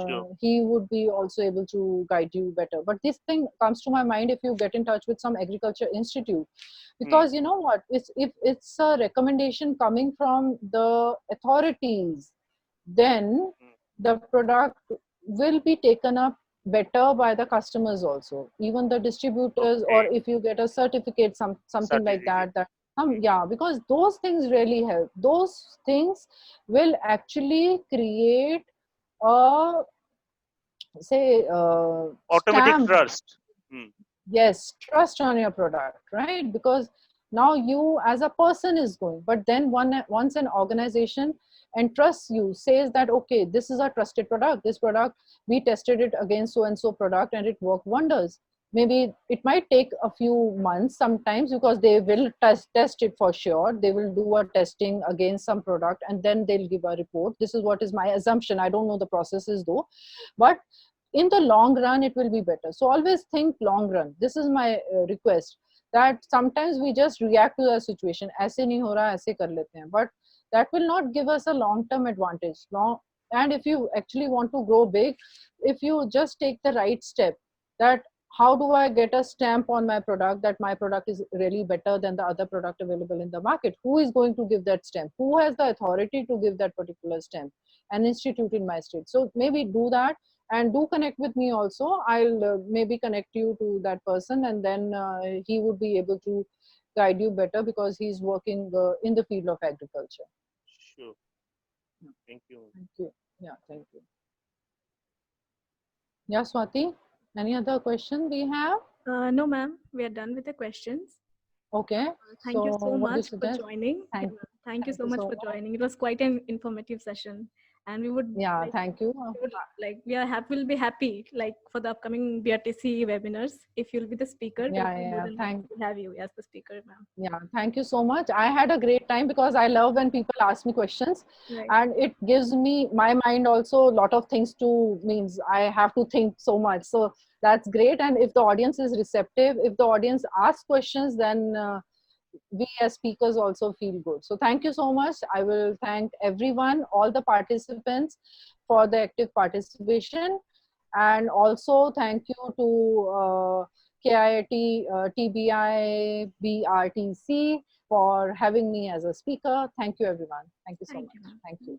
Sure. he would be also able to guide you better. But this thing comes to my mind if you get in touch with some agriculture institute, Hmm. because you know what, it's if it's a recommendation coming from the authorities, then Hmm. the product will be taken up better by the customers also, even the distributors, or Okay. if you get a certificate, something like Certificate. that, that Hmm. yeah, because those things really help. Those things will actually create a say Automatic stamp. trust. Hmm. Yes, trust on your product, right? Because now you as a person is going, but then once an organization entrusts you, says that okay, this is a trusted product, this product we tested it against so and so product and it worked wonders. Maybe it might take a few months sometimes because they will test it for sure. They will do a testing against some product and then they'll give a report. This is what is my assumption. I don't know the processes though, but in the long run it will be better. So always think long run. This is my request, that sometimes we just react to the situation, aise nahi ho raha, aise kar lete hain, but that will not give us a long term advantage long. And if you actually want to grow big, if you just take the right step, that how do I get a stamp on my product that my product is really better than the other product available in the market, who is going to give that stamp, who has the authority to give that particular stamp? An institute in my state. So maybe do that, and do connect with me also. I'll maybe connect you to that person, and then he would be able to guide you better because he's working in the field of agriculture. Sure. Thank you. Thank you. Yeah, thank you. Yeah, Swati, any other question we have? No, ma'am, we are done with the questions. Okay, Thank you so so what do you much for suggest? joining. Yeah, thank ma'am. Thank you thank so you much so for much. joining. It was quite an informative session, and Yeah, thank you. we are happy. We'll be happy like for the upcoming BRTC webinars. If you'll be the speaker, we'll Yeah, be more yeah, than happy to have you as the speaker, ma'am. yeah, thank you so much. I had a great time because I love when people ask me questions, Right. and it gives me my mind also a lot of things to means I have to think so much. So that's great. And if the audience is receptive, if the audience asks questions, then we as speakers also feel good. So thank you so much. I will thank everyone, all the participants for the active participation. And also thank you to KIIT, TBI, BRTC for having me as a speaker. Thank you, everyone. Thank you so Thank you, much. ma'am. Thank you.